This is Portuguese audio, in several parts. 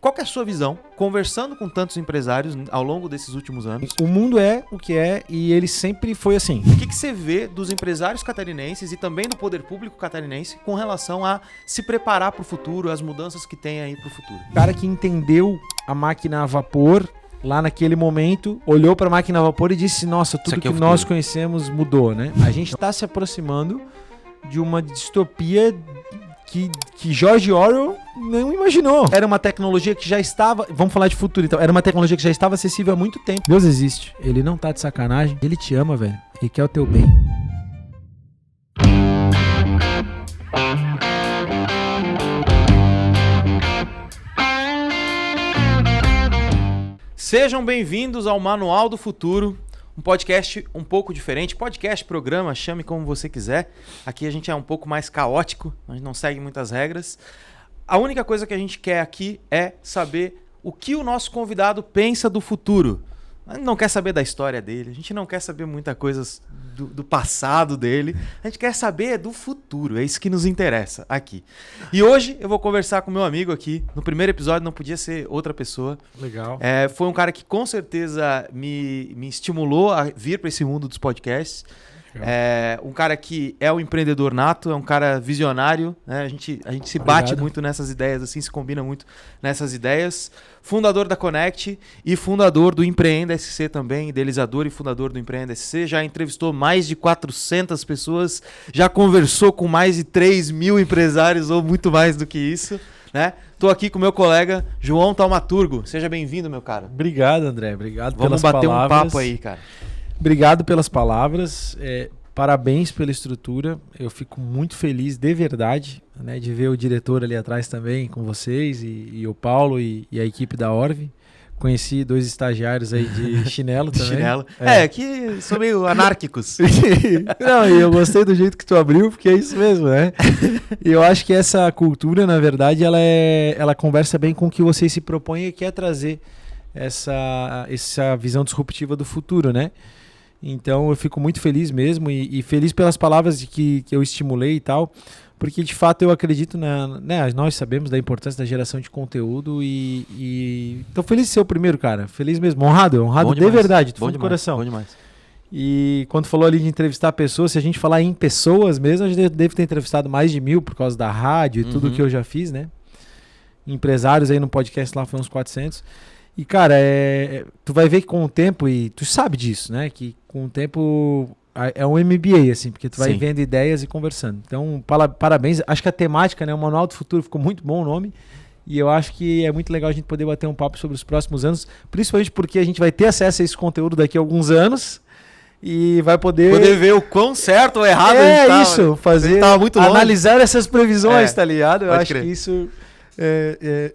Qual que é a sua visão, conversando com tantos empresários ao longo desses últimos anos? O mundo é o que é e ele sempre foi assim. O que você vê dos empresários catarinenses e também do poder público catarinense com relação a se preparar para o futuro, as mudanças que tem aí para o futuro? O cara que entendeu a máquina a vapor lá naquele momento, olhou para a máquina a vapor e disse, nossa, tudo que nós conhecemos mudou, né? A gente está se aproximando de uma distopia que George Orwell não imaginou. Era uma tecnologia que já estava... Vamos falar de futuro, então. Era uma tecnologia que já estava acessível há muito tempo. Deus existe. Ele não tá de sacanagem. Ele te ama, velho. Ele quer o teu bem. Sejam bem-vindos ao Manual do Futuro, um podcast um pouco diferente. Podcast, programa, chame como você quiser. Aqui a gente é um pouco mais caótico, a gente não segue muitas regras. A única coisa que a gente quer aqui é saber o que o nosso convidado pensa do futuro. A gente não quer saber da história dele, a gente não quer saber muita coisa do passado dele, a gente quer saber do futuro, é isso que nos interessa aqui. E hoje eu vou conversar com meu amigo aqui, no primeiro episódio não podia ser outra pessoa. Legal. Foi um cara que com certeza me estimulou a vir para esse mundo dos podcasts. Um cara que é um empreendedor nato, é um cara visionário, né? A gente se bate muito nessas ideias, assim, se combina muito nessas ideias. Fundador da Connect e fundador do Empreenda SC também, idealizador e fundador do Empreenda SC. Já entrevistou mais de 400 pessoas, já conversou com mais de 3.000 empresários ou muito mais do que isso, né? Tô aqui com meu colega João Taumaturgo. Seja bem-vindo, meu cara. Obrigado, André. Obrigado pelas palavras. Vamos bater um papo aí, cara. Obrigado pelas palavras, parabéns pela estrutura, eu fico muito feliz de verdade, né, de ver o diretor ali atrás também com vocês e o Paulo e a equipe da Orve. Conheci 2 estagiários aí de chinelo também. Chinelo. Que são meio anárquicos. Não, e eu gostei do jeito que tu abriu, porque é isso mesmo, né? E eu acho que essa cultura, na verdade, ela conversa bem com o que vocês se propõem e quer trazer essa visão disruptiva do futuro, né? Então eu fico muito feliz mesmo e feliz pelas palavras de que eu estimulei e tal, porque de fato eu acredito nós sabemos da importância da geração de conteúdo e tô feliz de ser o primeiro, cara, feliz mesmo, honrado de verdade, do fundo do coração. Bom demais. E quando falou ali de entrevistar pessoas, se a gente falar em pessoas mesmo, eu devo ter entrevistado mais de 1.000 por causa da rádio e tudo que eu já fiz, né? Empresários aí no podcast lá foi uns 400. E, cara, tu vai ver que com o tempo, e tu sabe disso, né? Que com o tempo é um MBA, assim, porque tu vai vendo ideias e conversando. Então, parabéns. Acho que a temática, né? O Manual do Futuro ficou muito bom o nome. E eu acho que é muito legal a gente poder bater um papo sobre os próximos anos, principalmente porque a gente vai ter acesso a esse conteúdo daqui a alguns anos e vai poder ver o quão certo ou errado a gente tava, isso, fazer, analisar essas previsões, tá ligado? Eu acho que isso...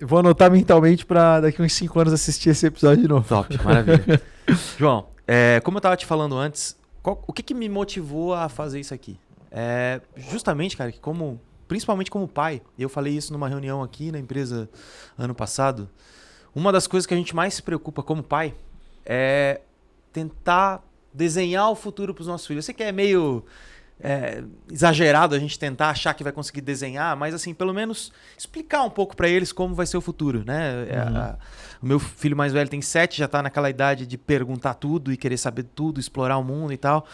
vou anotar mentalmente para daqui uns 5 anos assistir esse episódio de novo. Top, maravilha. João, como eu tava te falando antes, o que me motivou a fazer isso aqui? Justamente, cara, que principalmente como pai, eu falei isso numa reunião aqui na empresa ano passado, uma das coisas que a gente mais se preocupa como pai é tentar desenhar o futuro para os nossos filhos. Eu sei que é meio... exagerado a gente tentar achar que vai conseguir desenhar, mas assim, pelo menos explicar um pouco para eles como vai ser o futuro, né? O meu filho mais velho tem 7, já tá naquela idade de perguntar tudo e querer saber tudo, explorar o mundo e tal.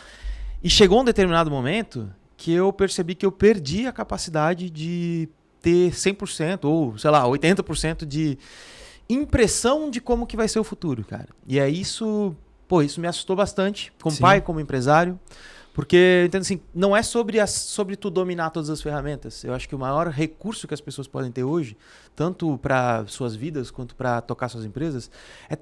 E chegou um determinado momento que eu percebi que eu perdi a capacidade de ter 100% ou, sei lá, 80% de impressão de como que vai ser o futuro, cara. E é isso me assustou bastante, como pai, como empresário. Porque, entendo assim, não é sobre tu dominar todas as ferramentas. Eu acho que o maior recurso que as pessoas podem ter hoje, tanto para suas vidas quanto para tocar suas empresas, é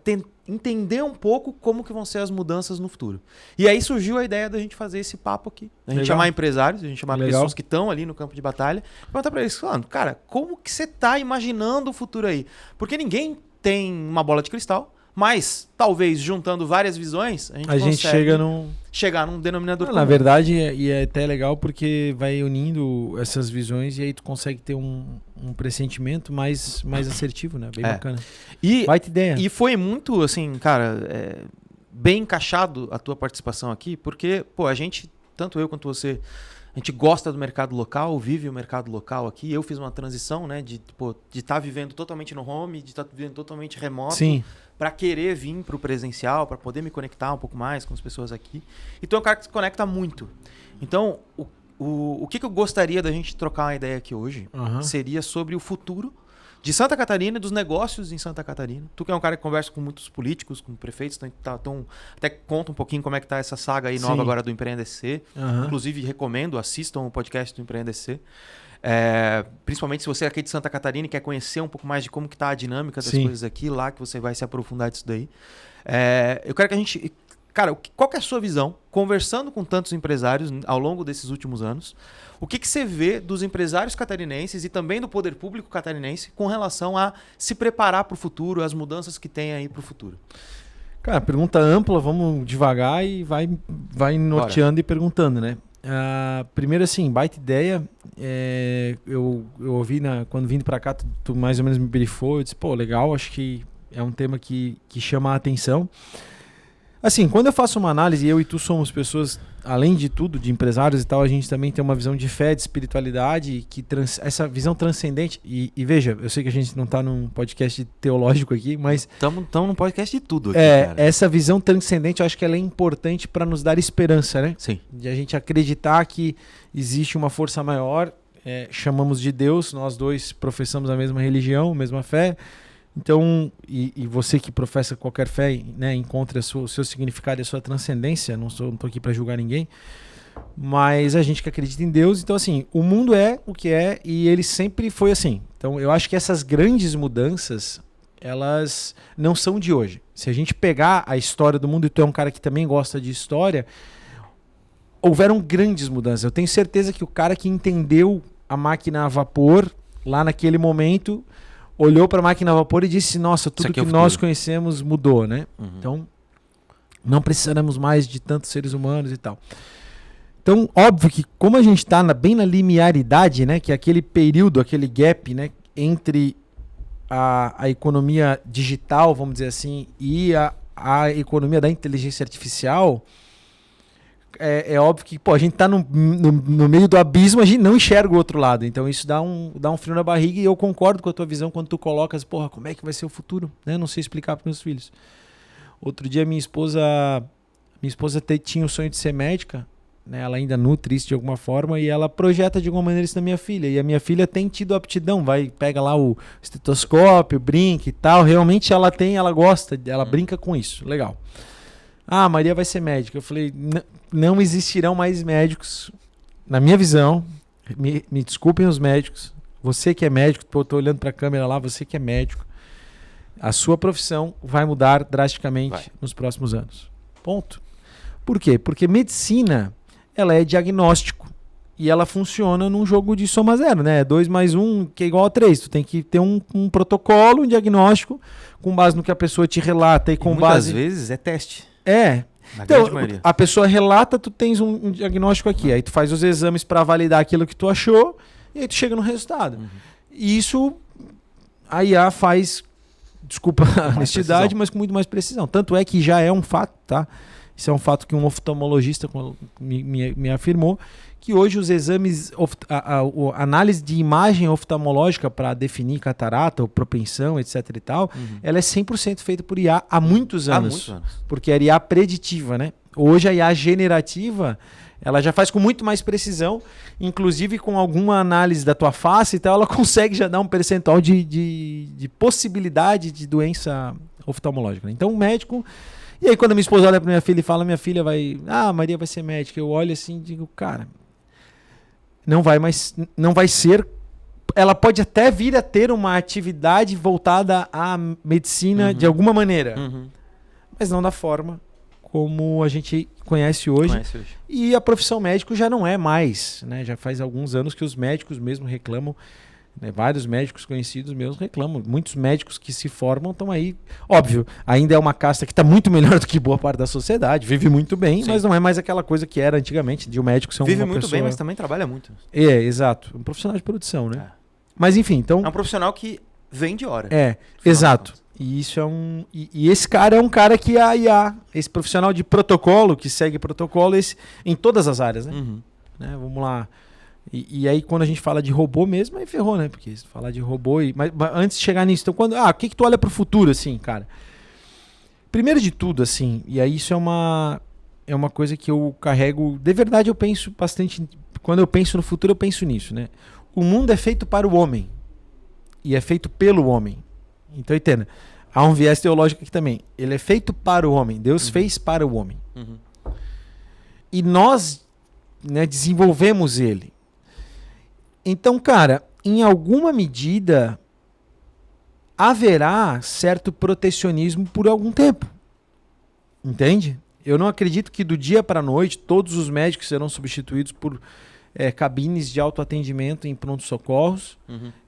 entender um pouco como que vão ser as mudanças no futuro. E aí surgiu a ideia da gente fazer esse papo aqui. A gente chamar empresários, a gente chamar pessoas que estão ali no campo de batalha, e perguntar para eles, falando, cara, como que você está imaginando o futuro aí? Porque ninguém tem uma bola de cristal. Mas, talvez, juntando várias visões, a gente chegar num denominador comum. Na verdade, e é até legal porque vai unindo essas visões e aí tu consegue ter um pressentimento mais assertivo, né? Bem bacana. Baita ideia. E foi muito, assim, cara, bem encaixado a tua participação aqui, porque, a gente, tanto eu quanto você, A gente gosta do mercado local, vive o mercado local aqui. Eu fiz uma transição, né, de estar vivendo totalmente no home, de estar vivendo totalmente remoto, para querer vir para o presencial, para poder me conectar um pouco mais com as pessoas aqui. Então é um cara que se conecta muito. Então, o que eu gostaria da gente trocar uma ideia aqui hoje seria sobre o futuro de Santa Catarina e dos negócios em Santa Catarina. Tu que é um cara que conversa com muitos políticos, com prefeitos, então até conta um pouquinho como é que tá essa saga aí nova agora do Empreender-C. Inclusive, recomendo, assistam o podcast do Empreender-C. Principalmente se você é aqui de Santa Catarina e quer conhecer um pouco mais de como que tá a dinâmica das coisas aqui, lá que você vai se aprofundar disso daí. Eu quero que a gente... Cara, qual que é a sua visão, conversando com tantos empresários ao longo desses últimos anos, o que você vê dos empresários catarinenses e também do poder público catarinense com relação a se preparar para o futuro, as mudanças que tem aí para o futuro? Cara, pergunta ampla, vamos devagar e vai norteando e perguntando, né? Primeiro, assim, baita ideia. Eu ouvi quando vindo para cá, tu mais ou menos me brifou, eu disse, pô, legal, acho que é um tema que chama a atenção. Assim, quando eu faço uma análise, eu e tu somos pessoas, além de tudo, de empresários e tal, a gente também tem uma visão de fé, de espiritualidade, essa visão transcendente. E veja, eu sei que a gente não está num podcast teológico aqui, mas... Estamos num podcast de tudo aqui, cara. Essa visão transcendente, eu acho que ela é importante para nos dar esperança, né? Sim. De a gente acreditar que existe uma força maior, chamamos de Deus, nós dois professamos a mesma religião, a mesma fé. Então, e você que professa qualquer fé, né, encontra o seu significado e a sua transcendência, não estou aqui para julgar ninguém, mas a gente que acredita em Deus, então assim, o mundo é o que é e ele sempre foi assim. Então eu acho que essas grandes mudanças, elas não são de hoje. Se a gente pegar a história do mundo, e tu é um cara que também gosta de história, houveram grandes mudanças. Eu tenho certeza que o cara que entendeu a máquina a vapor, lá naquele momento... olhou para a máquina a vapor e disse, nossa, tudo que nós conhecemos mudou, né? Então, não precisaremos mais de tantos seres humanos e tal. Então, óbvio que como a gente está bem na linearidade, né? Que é aquele período, aquele gap, né? Entre a economia digital, vamos dizer assim, e a economia da inteligência artificial... É óbvio que a gente está no meio do abismo, a gente não enxerga o outro lado. Então isso dá um frio na barriga e eu concordo com a tua visão quando tu colocas, como é que vai ser o futuro? Né? Não sei explicar para meus filhos. Outro dia minha esposa tinha o sonho de ser médica, né? Ela ainda nutre isso de alguma forma e ela projeta de alguma maneira isso na minha filha. E a minha filha tem tido aptidão, pega lá o estetoscópio, brinca e tal. Realmente ela gosta, ela brinca com isso. Legal. Ah, a Maria vai ser médica. Eu falei, não existirão mais médicos, na minha visão. Me desculpem os médicos. Você que é médico, eu tô olhando para a câmera lá, você que é médico. A sua profissão vai mudar drasticamente nos próximos anos. Ponto. Por quê? Porque medicina, ela é diagnóstico. E ela funciona num jogo de soma zero, né? 2 mais 1 que é igual a 3. Tu tem que ter um protocolo, um diagnóstico, com base no que a pessoa te relata e com base... Muitas vezes é teste. Então, a pessoa relata, tu tens um diagnóstico aqui, aí tu faz os exames para validar aquilo que tu achou e aí tu chega no resultado. E isso a IA faz, desculpa a honestidade, mas com muito mais precisão. Tanto é que já é um fato, tá? Isso é um fato que um oftalmologista me afirmou, que hoje os exames, a análise de imagem oftalmológica para definir catarata ou propensão, etc e tal, ela é 100% feita por IA há muitos anos. Porque era IA preditiva, né? Hoje a IA generativa, ela já faz com muito mais precisão, inclusive com alguma análise da tua face e tal, ela consegue já dar um percentual de possibilidade de doença oftalmológica. Né? Então o médico... E aí quando a minha esposa olha para minha filha e fala, minha filha a Maria vai ser médica, eu olho assim e digo, cara, não vai ser, ela pode até vir a ter uma atividade voltada à medicina de alguma maneira, mas não da forma como a gente conhece hoje. E a profissão médico já não é mais, né? Já faz alguns anos que os médicos mesmo reclamam, né? Vários médicos conhecidos meus reclamam. Muitos médicos que se formam estão aí. Óbvio, ainda é uma casta que está muito melhor do que boa parte da sociedade. Vive muito bem, mas não é mais aquela coisa que era antigamente, de um médico ser uma pessoa... Vive muito bem, mas também trabalha muito. Exato. Um profissional de produção, né? Mas enfim, então... É um profissional que vende hora. Exato. E isso é e esse cara é um cara que a IA, esse profissional de protocolo, que segue protocolo em todas as áreas, né? né? Vamos lá. E aí, quando a gente fala de robô mesmo, aí ferrou, né? Porque se falar de robô... Mas antes de chegar nisso, então, o que tu olha pro futuro, assim, cara? Primeiro de tudo, assim, e aí isso é uma coisa que eu carrego... De verdade, eu penso bastante... Quando eu penso no futuro, eu penso nisso, né? O mundo é feito para o homem. E é feito pelo homem. Então, entenda. Há um viés teológico aqui também. Ele é feito para o homem. Deus fez para o homem. E nós, né, desenvolvemos ele. Então, cara, em alguma medida haverá certo protecionismo por algum tempo. Entende? Eu não acredito que do dia para a noite todos os médicos serão substituídos por cabines de autoatendimento em pronto-socorros.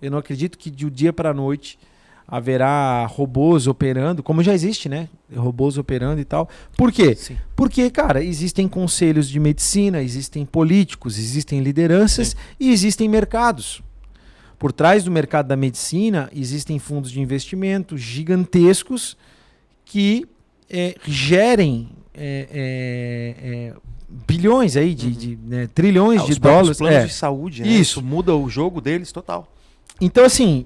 Eu não acredito que do dia para a noite haverá robôs operando, como já existe, né? Robôs operando e tal. Por quê? Sim. Porque, cara, existem conselhos de medicina, existem políticos, existem lideranças e existem mercados. Por trás do mercado da medicina, existem fundos de investimento gigantescos que gerem bilhões aí, né, trilhões de dólares. Os planos de saúde, né? Isso muda o jogo deles total. Então, assim,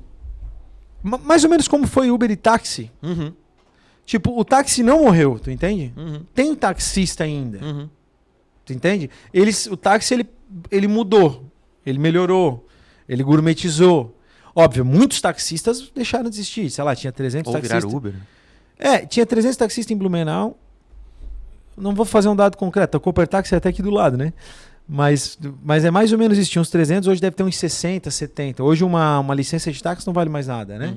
mais ou menos como foi Uber e táxi. Tipo, o táxi não morreu, tu entende? Tem taxista ainda. Tu entende? O táxi, ele mudou, ele melhorou, ele gourmetizou. Óbvio, muitos taxistas deixaram de existir. Sei lá, tinha 300 taxistas. Ou viraram Uber. Tinha 300 taxistas em Blumenau. Não vou fazer um dado concreto. A Cooper Táxi é até aqui do lado, né? Mas é mais ou menos isso. Tinha uns 300, hoje deve ter uns 60, 70. Hoje uma licença de táxi não vale mais nada, né?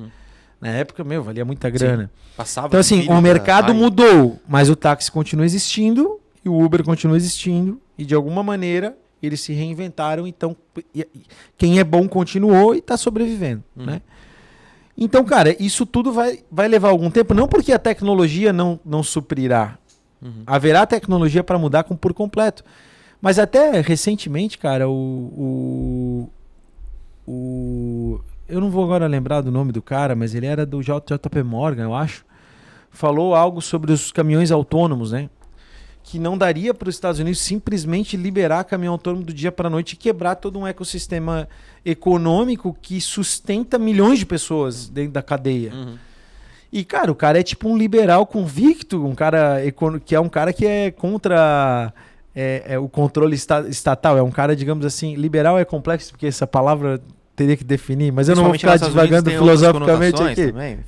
Na época, valia muita grana. Sim. Passava então, assim, o mercado mudou, mas o táxi continua existindo e o Uber continua existindo. E, de alguma maneira, eles se reinventaram. Então, quem é bom continuou e está sobrevivendo, né? Então, cara, isso tudo vai levar algum tempo. Não porque a tecnologia não suprirá. Haverá tecnologia para mudar por completo. Mas até recentemente, cara, eu não vou agora lembrar do nome do cara, mas ele era do JP Morgan, eu acho. Falou algo sobre os caminhões autônomos, né? Que não daria para os Estados Unidos simplesmente liberar caminhão autônomo do dia para a noite e quebrar todo um ecossistema econômico que sustenta milhões de pessoas dentro da cadeia. E, cara, o cara é tipo um liberal convicto, um cara que é um cara que é contra o controle estatal. É um cara, digamos assim, liberal é complexo, porque essa palavra teria que definir, mas eu não vou ficar divagando filosoficamente aqui. Também,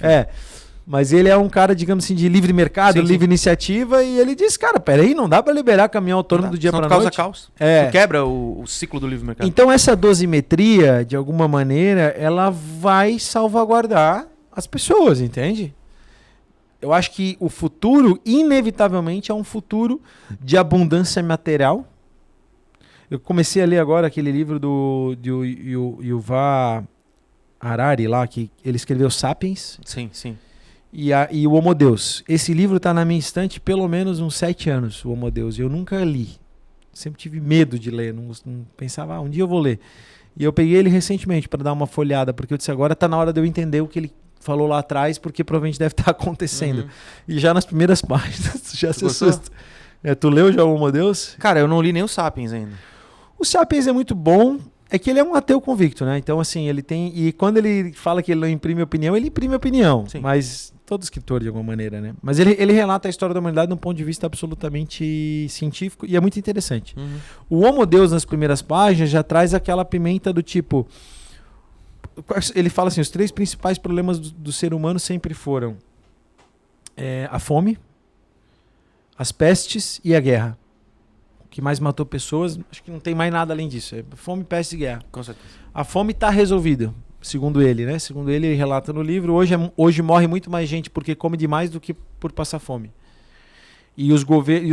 mas ele é um cara, digamos assim, de livre mercado, livre iniciativa, e ele diz, cara, peraí, não dá para liberar caminhão autônomo do dia para noite. Caos. Tu quebra o ciclo do livre mercado. Então essa dosimetria, de alguma maneira, ela vai salvaguardar as pessoas, entende? Eu acho que o futuro, inevitavelmente, é um futuro de abundância material. Eu comecei a ler agora aquele livro do Yuval Harari lá, que ele escreveu Sapiens. Sim, sim. E o Homo Deus. Esse livro está na minha estante pelo menos uns 7 anos, o Homo Deus. Eu nunca li. Sempre tive medo de ler. Não pensava, um dia eu vou ler. E eu peguei ele recentemente para dar uma folhada, porque eu disse, agora está na hora de eu entender o que ele falou lá atrás, porque provavelmente deve estar acontecendo. E já nas primeiras páginas, já se assusta. Tu leu já o Homo Deus? Cara, eu não li nem o Sapiens ainda. O Sapiens é muito bom. É que ele é um ateu convicto, né? Então, assim, ele tem... E quando ele fala que ele não imprime opinião, ele imprime opinião. Sim. Mas todo escritor, de alguma maneira, né? Mas ele relata a história da humanidade de um ponto de vista absolutamente científico e é muito interessante. O Homo Deus, nas primeiras páginas, já traz aquela pimenta do tipo... Ele fala assim, os 3 principais problemas do ser humano sempre foram a fome, as pestes e a guerra. Que mais matou pessoas, acho que não tem mais nada além disso. É fome, peste e guerra. Com certeza. A fome está resolvida, segundo ele, né? Segundo ele relata no livro, hoje morre muito mais gente porque come demais do que por passar fome. E os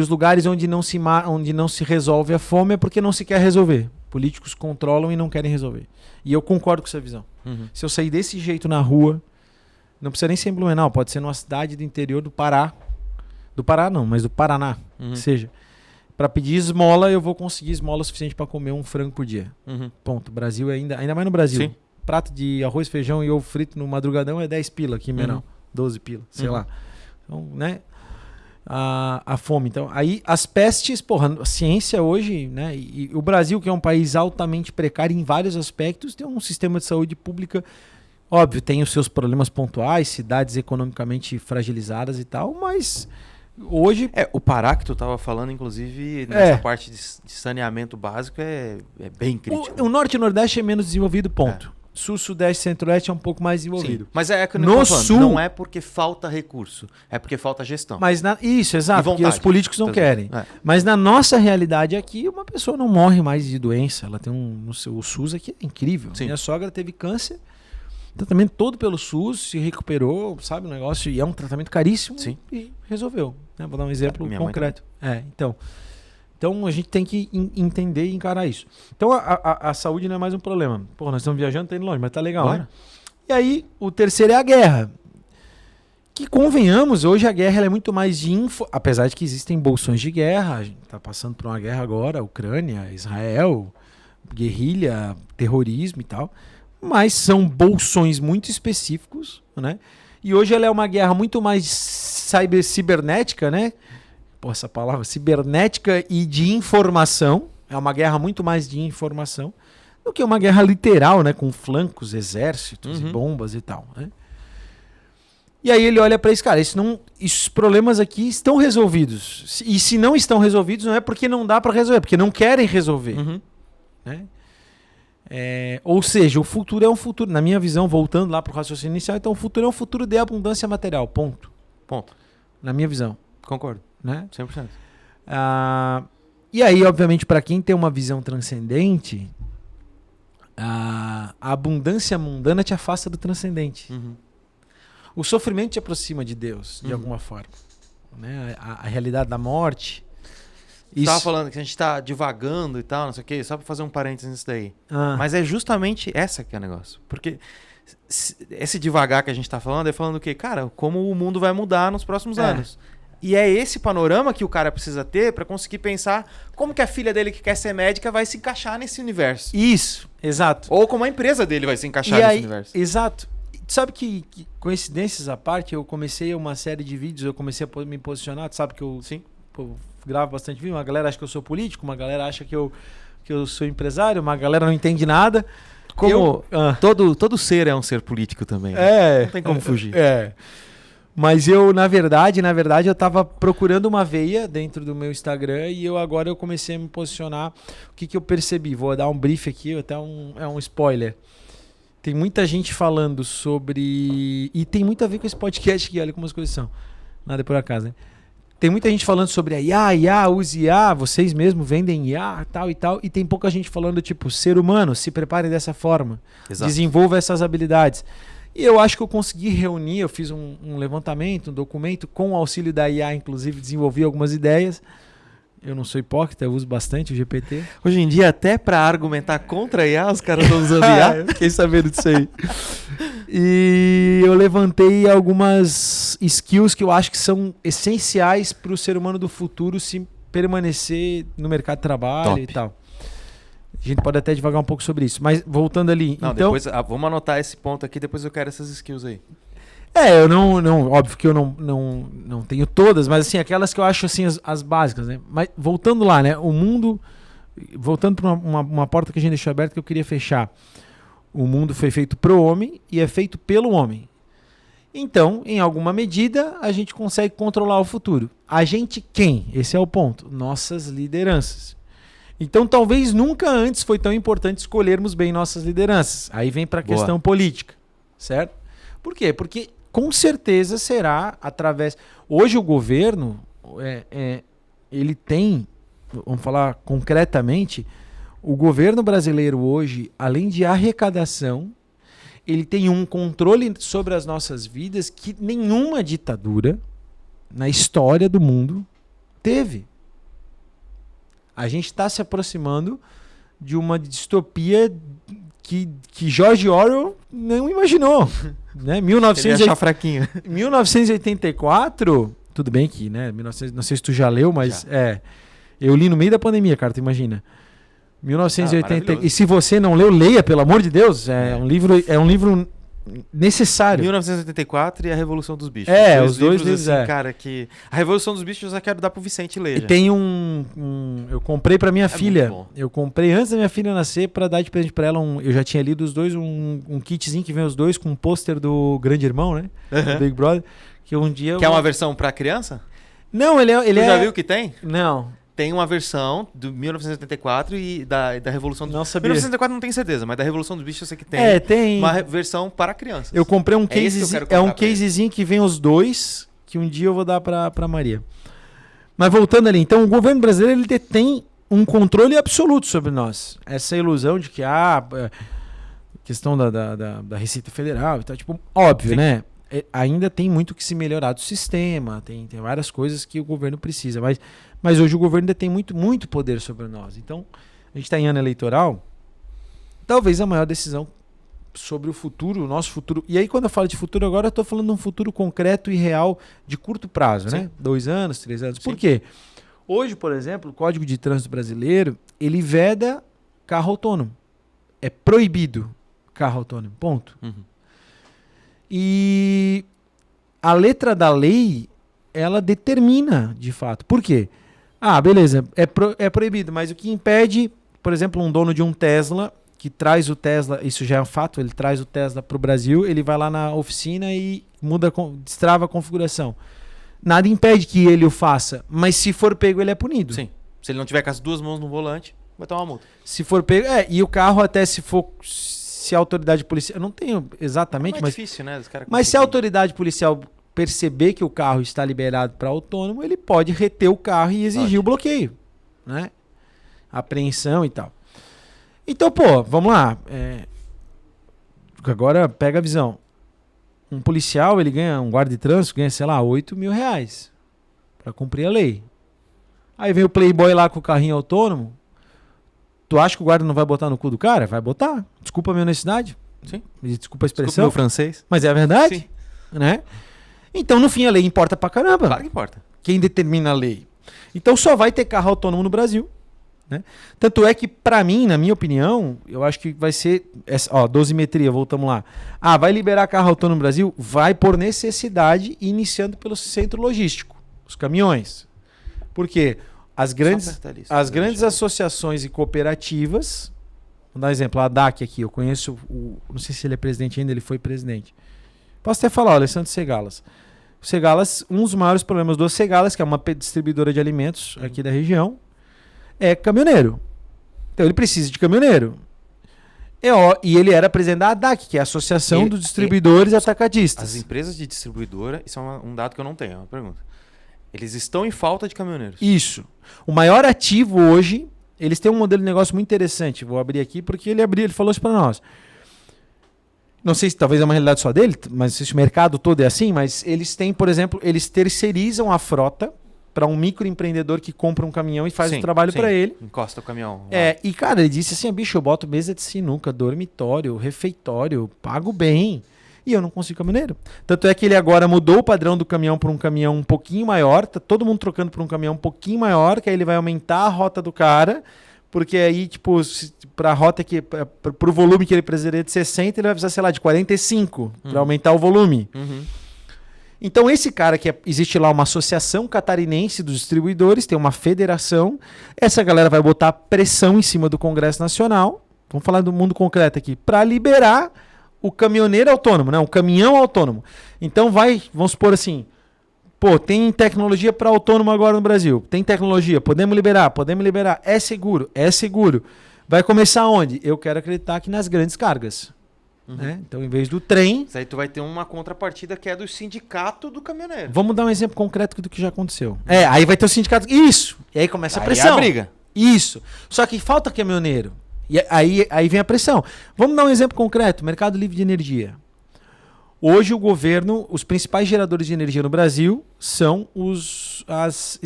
lugares onde não se resolve a fome é porque não se quer resolver. Políticos controlam e não querem resolver. E eu concordo com essa visão. Se eu sair desse jeito na rua, não precisa nem ser em Blumenau, pode ser numa cidade do interior do Pará. Do Pará não, mas do Paraná, que seja. Para pedir esmola, eu vou conseguir esmola suficiente para comer um frango por dia. Ponto. Brasil ainda mais no Brasil. Sim. Prato de arroz, feijão e ovo frito no madrugadão é 10 pila aqui em Menal. 12 pila, sei lá. Então, né? a fome. Então, aí as pestes, porra, a ciência hoje, né? E o Brasil, que é um país altamente precário em vários aspectos, tem um sistema de saúde pública, óbvio, tem os seus problemas pontuais, cidades economicamente fragilizadas e tal, mas hoje... O Pará que tu tava falando, inclusive, nessa parte de saneamento básico é bem crítico. O Norte e o Nordeste é menos desenvolvido, ponto. Sul, Sudeste, Centro-Oeste é um pouco mais desenvolvido. Sim, mas é que no Sul não é porque falta recurso, é porque falta gestão. Mas isso, exato, porque os políticos não querem. É. Mas na nossa realidade aqui, uma pessoa não morre mais de doença. Ela tem o SUS aqui é incrível. Sim. Minha sogra teve câncer, tratamento todo pelo SUS, se recuperou, sabe, o negócio, e é um tratamento caríssimo. Sim. E resolveu. Né? Vou dar um exemplo concreto. Então a gente tem que entender e encarar isso. Então a saúde não é mais um problema. Pô, nós estamos viajando, tá indo longe, mas tá legal, né? E aí, o terceiro é a guerra. Que convenhamos, hoje a guerra ela é muito mais de apesar de que existem bolsões de guerra, a gente tá passando por uma guerra agora, Ucrânia, Israel, guerrilha, terrorismo e tal, mas são bolsões muito específicos, né? E hoje ela é uma guerra muito mais cibernética, né? Pô, essa palavra, cibernética e de informação. É uma guerra muito mais de informação do que uma guerra literal, né? Com flancos, exércitos e bombas e tal, né? E aí ele olha para isso, cara, esses problemas aqui estão resolvidos. E se não estão resolvidos, não é porque não dá para resolver, é porque não querem resolver. Né? Ou seja, o futuro é um futuro, na minha visão, voltando lá para o raciocínio inicial, então o futuro é um futuro de abundância material, ponto. Na minha visão. Concordo. Né? 100%. E aí, obviamente, para quem tem uma visão transcendente, a abundância mundana te afasta do transcendente. O sofrimento te aproxima de Deus, de alguma forma. Né? A realidade da morte. Você estava falando que a gente está divagando e tal, não sei o quê, só para fazer um parênteses nisso daí. Mas é justamente essa que é o negócio. Porque esse devagar que a gente está falando é falando o quê? Cara, como o mundo vai mudar nos próximos anos. E é esse panorama que o cara precisa ter para conseguir pensar como que a filha dele que quer ser médica vai se encaixar nesse universo. Isso, exato. Ou como a empresa dele vai se encaixar nesse universo. Exato. Sabe que coincidências à parte, eu comecei uma série de vídeos, eu comecei a me posicionar, sabe que eu gravo bastante vídeo, uma galera acha que eu sou político, uma galera acha que eu sou empresário, uma galera não entende nada. Como todo ser é um ser político também. Não tem como fugir. Mas eu, na verdade, eu tava procurando uma veia dentro do meu Instagram e agora eu comecei a me posicionar. O que eu percebi? Vou dar um brief aqui, até um spoiler. Tem muita gente falando sobre... E tem muito a ver com esse podcast aqui, olha como as coisas são. Nada por acaso, né? Tem muita gente falando sobre a IA, use IA, vocês mesmos vendem IA, tal e tal. E tem pouca gente falando, tipo, ser humano, se prepare dessa forma. Exato. Desenvolva essas habilidades. E eu acho que eu consegui reunir, eu fiz um levantamento, um documento, com o auxílio da IA, inclusive desenvolvi algumas ideias. Eu não sou hipócrita, eu uso bastante o GPT. Hoje em dia, até para argumentar contra a IA, os caras estão usando IA. Eu fiquei sabendo disso aí. E eu levantei algumas skills que eu acho que são essenciais para o ser humano do futuro se permanecer no mercado de trabalho e tal. A gente pode até devagar um pouco sobre isso. Mas voltando ali... Não, então, depois, vamos anotar esse ponto aqui, depois eu quero essas skills aí. Eu não óbvio que eu não tenho todas, mas assim, aquelas que eu acho assim as básicas, né? Mas voltando lá, né? O mundo, voltando para uma porta que a gente deixou aberta que eu queria fechar. O mundo foi feito pro homem e é feito pelo homem. Então, em alguma medida, a gente consegue controlar o futuro. A gente quem? Esse é o ponto. Nossas lideranças. Então, talvez nunca antes foi tão importante escolhermos bem nossas lideranças. Aí vem para a questão política, certo? Por quê? Porque com certeza será através... Hoje o governo, ele tem, vamos falar concretamente, o governo brasileiro hoje, além de arrecadação, ele tem um controle sobre as nossas vidas que nenhuma ditadura na história do mundo teve. A gente está se aproximando de uma distopia que George Orwell não imaginou. Né? 1984, tudo bem que, né? 1900, não sei se tu já leu, mas eu li no meio da pandemia, cara, tu imagina. 1980. E se você não leu, leia, pelo amor de Deus. É um livro necessário. 1984 e a Revolução dos Bichos. Os dois livros, assim, cara, que... A Revolução dos Bichos eu já quero dar pro Vicente ler. E tem eu comprei pra minha filha. Muito bom. Eu comprei antes da minha filha nascer pra dar de presente pra ela. Eu já tinha lido os dois, um kitzinho que vem os dois com um pôster do Grande Irmão, né? Do Big Brother. Que um dia... Que é uma versão pra criança? Não, ele Tu já viu que tem? Não. Tem uma versão do 1984 e da Revolução dos Bichos. Não sabia. 1984 não tenho certeza, mas da Revolução dos Bichos eu sei que tem. Tem. Uma versão para crianças. Eu comprei um esse que eu case, quero é um comprar pra ele. casezinho que vem os dois, que um dia eu vou dar pra Maria. Mas voltando ali, então o governo brasileiro ele detém um controle absoluto sobre nós. Essa ilusão de que questão da Receita Federal e tal, tipo, óbvio, Sim. né? Ainda tem muito que se melhorar do sistema, tem várias coisas que o governo precisa, mas hoje o governo detém muito, muito poder sobre nós. Então, a gente está em ano eleitoral, talvez a maior decisão sobre o futuro, o nosso futuro. E aí, quando eu falo de futuro agora, eu estou falando de um futuro concreto e real de curto prazo, né? 2 anos, 3 anos. Por quê? Hoje, por exemplo, o Código de Trânsito Brasileiro, ele veda carro autônomo. É proibido carro autônomo, ponto. Uhum. E a letra da lei, ela determina, de fato. Por quê? Beleza, é proibido, mas o que impede, por exemplo, um dono de um Tesla, que traz o Tesla, isso já é um fato, ele traz o Tesla para o Brasil, ele vai lá na oficina e destrava a configuração. Nada impede que ele o faça, mas se for pego, ele é punido. Sim. Se ele não tiver com as 2 mãos no volante, vai tomar uma multa. Se for pego, e o carro até se a autoridade policial, eu não tenho exatamente, mas difícil, né? se a autoridade policial perceber que o carro está liberado para autônomo, ele pode reter o carro e exigir o bloqueio, né? Apreensão e tal. Então, vamos lá. Agora pega a visão. Um policial, ele ganha, um guarda de trânsito ganha, sei lá, R$8.000 para cumprir a lei. Aí vem o playboy lá com o carrinho autônomo. Tu acha que o guarda não vai botar no cu do cara? Vai botar. Desculpa a minha honestidade. Sim. Desculpa a expressão. Desculpa o meu francês. Mas é a verdade. Sim. Né? Então, no fim, a lei importa pra caramba. Claro que importa. Quem determina a lei. Então, só vai ter carro autônomo no Brasil. Né? Tanto é que, pra mim, na minha opinião, eu acho que vai ser... dosimetria, voltamos lá. Vai liberar carro autônomo no Brasil? Vai por necessidade, iniciando pelo centro logístico. Os caminhões. Por quê? As grandes associações e cooperativas, vou dar um exemplo, a DAC aqui, eu conheço, não sei se ele é presidente ainda, ele foi presidente. Posso até falar, o Alessandro Segalas. O Segalas, um dos maiores problemas do Segalas, que é uma distribuidora de alimentos aqui da região, é caminhoneiro. Então ele precisa de caminhoneiro. E ele era presidente da ADAC, que é a Associação dos Distribuidores Atacadistas. As empresas de distribuidora, isso é um dado que eu não tenho, é uma pergunta. Eles estão em falta de caminhoneiros. Isso. O maior ativo hoje, eles têm um modelo de negócio muito interessante. Vou abrir aqui porque ele falou isso para nós. Não sei se talvez é uma realidade só dele, mas se o mercado todo é assim, mas eles têm, por exemplo, eles terceirizam a frota para um microempreendedor que compra um caminhão e faz o trabalho para ele. Encosta o caminhão. E cara, ele disse assim, bicho, eu boto mesa de sinuca, dormitório, refeitório, pago bem. E eu não consigo caminhoneiro. Tanto é que ele agora mudou o padrão do caminhão para um caminhão um pouquinho maior. Tá todo mundo trocando para um caminhão um pouquinho maior, que aí ele vai aumentar a rota do cara. Porque aí, tipo, para a rota para o volume que ele precisaria de 60, ele vai precisar, sei lá, de 45 para aumentar o volume. Uhum. Então esse cara existe lá uma associação catarinense dos distribuidores, tem uma federação. Essa galera vai botar pressão em cima do Congresso Nacional. Vamos falar do mundo concreto aqui. Para liberar o caminhoneiro autônomo, né? O caminhão autônomo. Então vamos supor assim, tem tecnologia para autônomo agora no Brasil. Tem tecnologia, podemos liberar. É seguro. Vai começar onde? Eu quero acreditar que nas grandes cargas. Né? Então, em vez do trem... Isso aí tu vai ter uma contrapartida que é do sindicato do caminhoneiro. Vamos dar um exemplo concreto do que já aconteceu. Aí vai ter o sindicato... Isso! E aí começa a pressão. Aí a briga. Isso. Só que falta caminhoneiro. E aí vem a pressão. Vamos dar um exemplo concreto. Mercado livre de energia. Hoje o governo, os principais geradores de energia no Brasil são as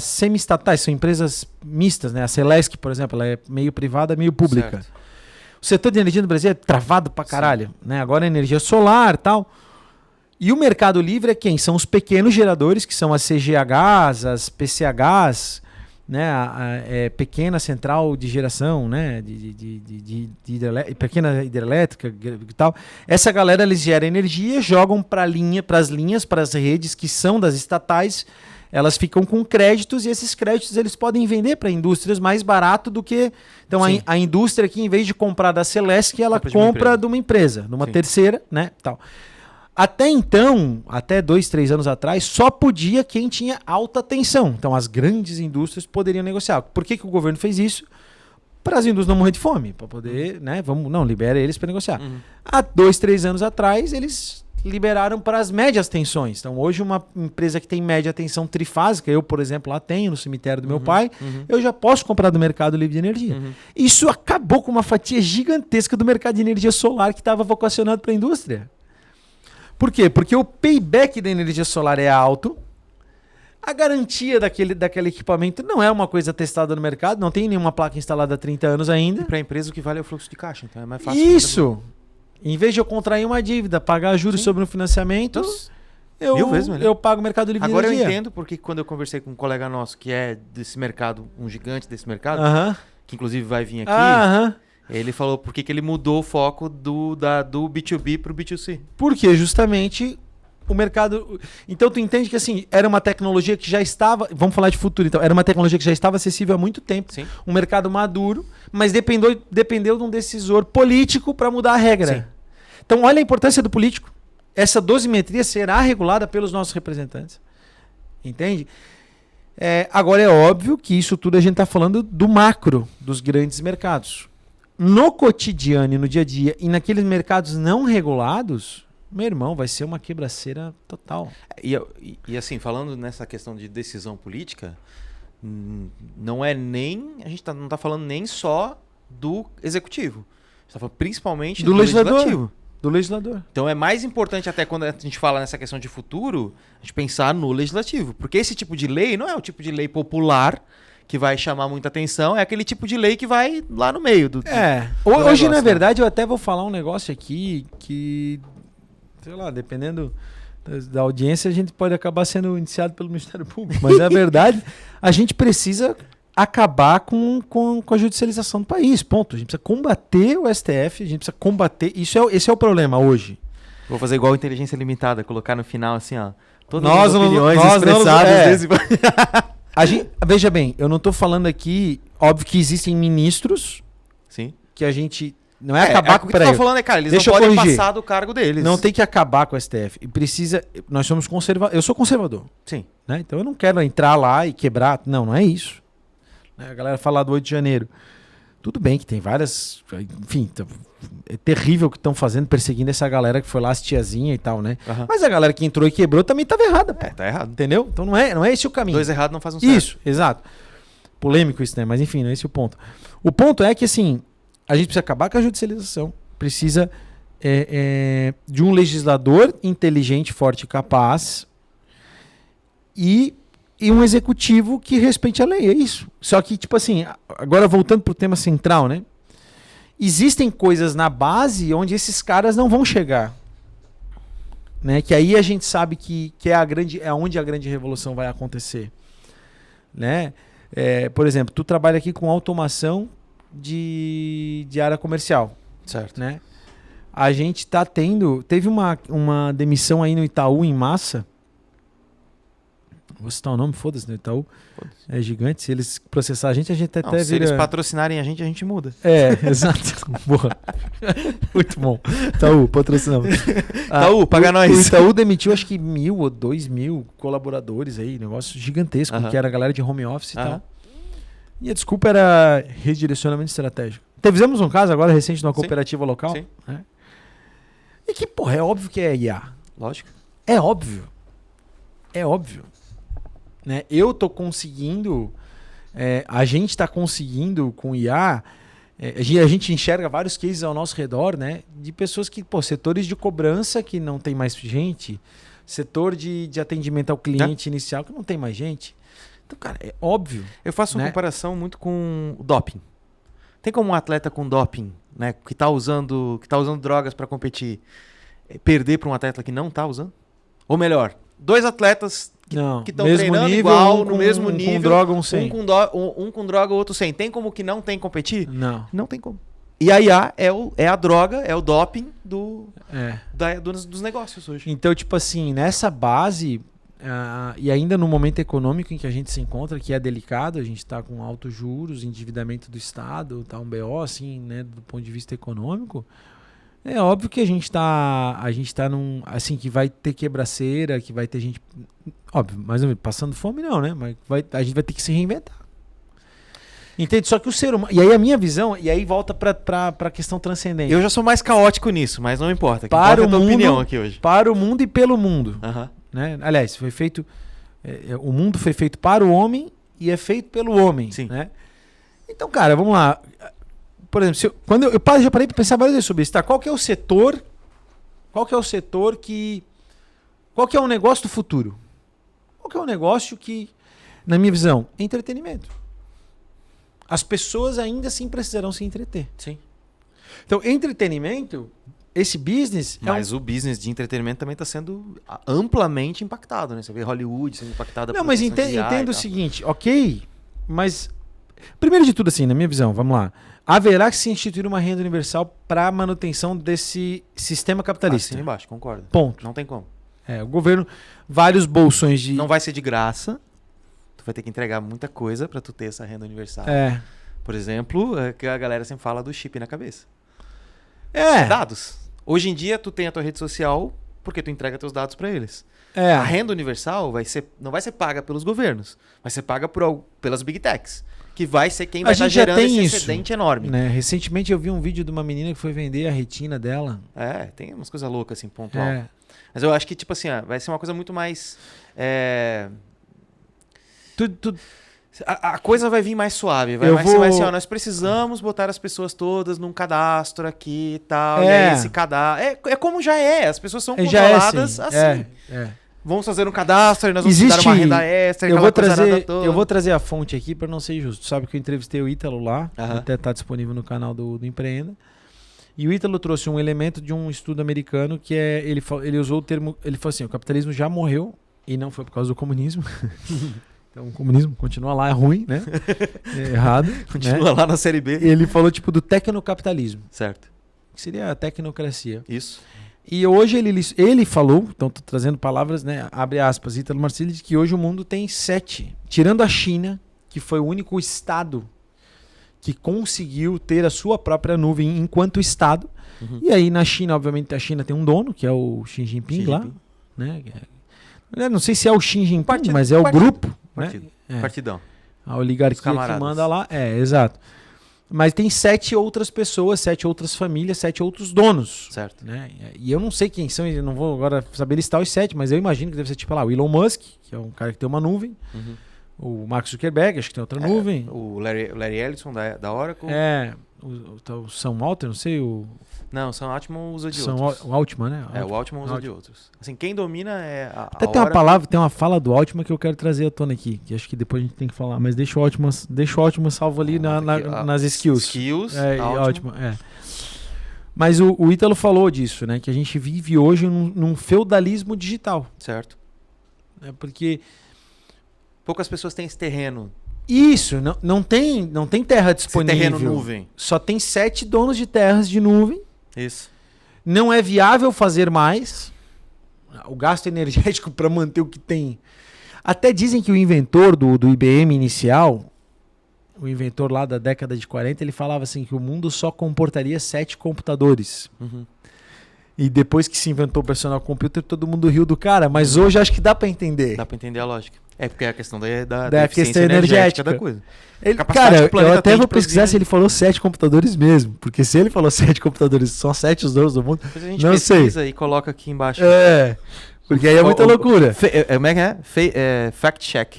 semi-estatais, são empresas mistas, né? A Celesc, por exemplo, ela é meio privada, meio pública. Certo. O setor de energia no Brasil é travado pra caralho, né? Agora é energia solar e tal. E o mercado livre é quem? São os pequenos geradores, que são as CGHs, as PCHs, né, pequena central de geração, né, pequena hidrelétrica e tal. Essa galera, eles geram energia, jogam para as redes que são das estatais, elas ficam com créditos e esses créditos eles podem vender para indústrias mais barato do que... Então a indústria aqui, em vez de comprar da Celesc, ela compra de uma empresa, de uma terceira, né, tal. Até então, até 2, 3 anos atrás, só podia quem tinha alta tensão. Então as grandes indústrias poderiam negociar. Por que o governo fez isso? Para as indústrias não morrer de fome, para poder, né, libera eles para negociar. Há 2, 3 anos atrás, eles liberaram para as médias tensões. Então hoje uma empresa que tem média tensão trifásica, eu, por exemplo, lá tenho no cemitério do meu pai, eu já posso comprar do mercado livre de energia. Isso acabou com uma fatia gigantesca do mercado de energia solar que estava vocacionado para a indústria. Por quê? Porque o payback da energia solar é alto, a garantia daquele equipamento não é uma coisa testada no mercado, não tem nenhuma placa instalada há 30 anos ainda. Para a empresa o que vale é o fluxo de caixa, então é mais fácil. Isso! Em vez de eu contrair uma dívida, pagar juros sobre um financiamento, eu pago o mercado livre de energia. Agora eu entendo porque quando eu conversei com um colega nosso que é desse mercado, um gigante desse mercado, que inclusive vai vir aqui... Ele falou por que ele mudou o foco do B2B para o B2C. Porque justamente o mercado... Então tu entende que assim, era uma tecnologia que já estava... Vamos falar de futuro então. Era uma tecnologia que já estava acessível há muito tempo. Sim. Um mercado maduro, mas dependeu de um decisor político para mudar a regra. Sim. Então olha a importância do político. Essa dosimetria será regulada pelos nossos representantes. Entende? Agora é óbvio que isso tudo a gente está falando do macro dos grandes mercados. No cotidiano e no dia a dia e naqueles mercados não regulados, meu irmão, vai ser uma quebraceira total. E assim, falando nessa questão de decisão política, não é nem... A gente não está falando nem só do executivo. A gente está falando principalmente do legislativo. Do legislador. Então é mais importante até quando a gente fala nessa questão de futuro, a gente pensar no legislativo. Porque esse tipo de lei não é o tipo de lei popular que vai chamar muita atenção, é aquele tipo de lei que vai lá no meio do hoje, na verdade, eu até vou falar um negócio aqui que, sei lá, dependendo da audiência, a gente pode acabar sendo indiciado pelo Ministério Público. Mas, na verdade, a gente precisa acabar com a judicialização do país, ponto. A gente precisa combater o STF, a gente precisa combater... Esse é o problema hoje. Vou fazer igual a Inteligência Limitada, colocar no final assim, ó, todas as opiniões expressadas... Veja bem, eu não estou falando aqui, óbvio que existem ministros que a gente não é acabar com o que você tá falando é, cara, eles não podem passar do cargo deles. Não tem que acabar com o STF. Nós somos conservadores. Eu sou conservador. Sim. Né? Então eu não quero entrar lá e quebrar. Não é isso. A galera fala do 8 de janeiro. Tudo bem que tem várias... Enfim, é terrível o que estão fazendo, perseguindo essa galera que foi lá, as tiazinha e tal, né? Mas a galera que entrou e quebrou também estava errada. Tá errado. Entendeu? Então não é esse o caminho. 2 errados não fazem um certo. Isso, exato. Polêmico isso, né? Mas enfim, não é esse o ponto. O ponto é que, assim, a gente precisa acabar com a judicialização. Precisa de um legislador inteligente, forte e capaz e um executivo que respeite a lei. É isso. Só que, tipo assim, agora voltando pro tema central, né? Existem coisas na base onde esses caras não vão chegar. Né? Que aí a gente sabe que é onde a grande revolução vai acontecer. Né? Por exemplo, tu trabalha aqui com automação de área comercial. Certo. Né? A gente tá teve uma demissão aí no Itaú em massa. Vou citar o nome, foda-se, no Itaú. É gigante. Se eles processarem a gente até se eles patrocinarem a gente muda. Exato. Boa. Muito bom. Itaú, patrocinamos. Itaú, paga nós. O Itaú demitiu acho que 1.000 ou 2.000 colaboradores aí, negócio gigantesco, que era a galera de home office e tal. E a desculpa era redirecionamento estratégico. Fizemos um caso agora recente numa cooperativa local. Sim. Né? E que, porra, é óbvio que é IA. Lógico. É óbvio. É óbvio. Né? Eu tô conseguindo, a gente está conseguindo com IA, a gente enxerga vários cases ao nosso redor, né? De pessoas que, setores de cobrança que não tem mais gente, setor de atendimento ao cliente inicial que não tem mais gente. Então, cara, é óbvio. Eu faço uma comparação muito com o doping. Tem como um atleta com doping, né, que tá usando drogas para competir, perder para um atleta que não tá usando? Ou melhor, 2 atletas Não, que estão mesmo treinando nível, igual, um no com- mesmo um nível. com droga, um sem. Um com droga, outro sem. Tem como que não tem competir? Não. Não tem como. E a IA é a droga, é o doping dos negócios hoje. Então, tipo assim, nessa base, e ainda no momento econômico em que a gente se encontra, que é delicado, a gente está com altos juros, endividamento do Estado, tá um BO, assim, né, do ponto de vista econômico, é óbvio que a gente tá num, assim, que vai ter quebraceira, que vai ter gente, óbvio, mais ou menos, passando fome não, né, mas a gente vai ter que se reinventar. Entende? Só que o ser humano, e aí a minha visão, e aí volta pra questão transcendente. Eu já sou mais caótico nisso, mas não importa. Para importa o a tua mundo, opinião aqui hoje. Para o mundo e pelo mundo. Aham. Né? Aliás, foi feito. O mundo foi feito para o homem e é feito pelo homem. Sim. Né? Então, cara, vamos lá. Por exemplo, quando eu já parei para pensar várias vezes sobre isso. Tá? Qual que é o setor? Qual que é o setor que. Qual que é o negócio do futuro? Qual que é o negócio que, na minha visão, é entretenimento. As pessoas ainda assim precisarão se entreter. Sim. Então, entretenimento, esse business. Mas o business de entretenimento também está sendo amplamente impactado, né? Você vê Hollywood sendo impactada Não, mas entenda o seguinte, ok, mas primeiro de tudo assim, na minha visão, vamos lá, haverá que se instituir uma renda universal para a manutenção desse sistema capitalista. Assina embaixo, concordo. Ponto. Não tem como. O governo, vários bolsões de... Não vai ser de graça. Tu vai ter que entregar muita coisa para tu ter essa renda universal. Por exemplo, que a galera sempre fala do chip na cabeça. Dados. Hoje em dia, tu tem a tua rede social porque tu entrega teus dados para eles. A renda universal não vai ser paga pelos governos, vai ser paga pelas big techs, que vai ser quem vai estar gerando esse excedente enorme. Né? Recentemente eu vi um vídeo de uma menina que foi vender a retina dela. Tem umas coisas loucas assim, pontual. Mas eu acho que, tipo assim, vai ser uma coisa muito mais... A coisa vai vir mais suave. Vai ser mais assim, nós precisamos botar as pessoas todas num cadastro aqui e tal. E aí esse cadastro... É como já é. As pessoas são controladas assim. Vamos fazer um cadastro e nós vamos dar uma renda extra. Eu vou trazer a fonte aqui para não ser injusto. Sabe que eu entrevistei o Ítalo lá. Até está disponível no canal do Empreenda. E o Ítalo trouxe um elemento de um estudo americano que ele usou o termo... Ele falou assim, o capitalismo já morreu e não foi por causa do comunismo. Então o comunismo continua lá, é ruim, né? É errado. Continua lá na série B. Ele falou tipo do tecnocapitalismo. Certo. Que seria a tecnocracia. Isso. E hoje ele falou, então tô trazendo palavras, né? Abre aspas, Ítalo Marcilli, que hoje o mundo tem 7. Tirando a China, que foi o único estado que conseguiu ter a sua própria nuvem enquanto estado. E aí na China, obviamente, a China tem um dono, que é o Xi Jinping lá. Né? Eu não sei se é o Xi Jinping, mas é o grupo. Partido. Né? Partidão. A oligarquia que manda lá. Exato. Mas tem 7 outras pessoas, 7 outras famílias, 7 outros donos. Certo. Né? E eu não sei quem são, eu não vou agora saber listar os 7, mas eu imagino que deve ser tipo lá, o Elon Musk, que é um cara que tem uma nuvem. O Mark Zuckerberg, acho que tem outra nuvem. O Larry Ellison da Oracle. O Sam Altman, não sei, Não, o Sam Altman usa de outros. O Altman, né? O Altman usa de outros. Assim, quem domina é a Até tem uma palavra, tem uma fala do Altman que eu quero trazer à tona aqui, que acho que depois a gente tem que falar, mas deixa o Altman salvo ali nas skills. Altman. Mas o Ítalo falou disso, né? Que a gente vive hoje num feudalismo digital. Certo. Porque poucas pessoas têm esse terreno. Isso, não tem terra disponível. Esse terreno nuvem. Só tem 7 donos de terras de nuvem. Isso. Não é viável fazer mais. O gasto energético para manter o que tem. Até dizem que o inventor do IBM inicial, o inventor lá da década de 40, ele falava assim que o mundo só comportaria 7 computadores. E depois que se inventou o personal computer, todo mundo riu do cara. Mas hoje acho que dá para entender. Dá para entender a lógica. Porque é a questão da questão energética da coisa. Cara, eu até vou pesquisar se ele falou 7 computadores mesmo. Porque se ele falou 7 computadores, só 7 os donos do mundo, depois a gente não pesquisa sei. E coloca aqui embaixo. Porque aí é muita loucura. Como é que é? Fact check.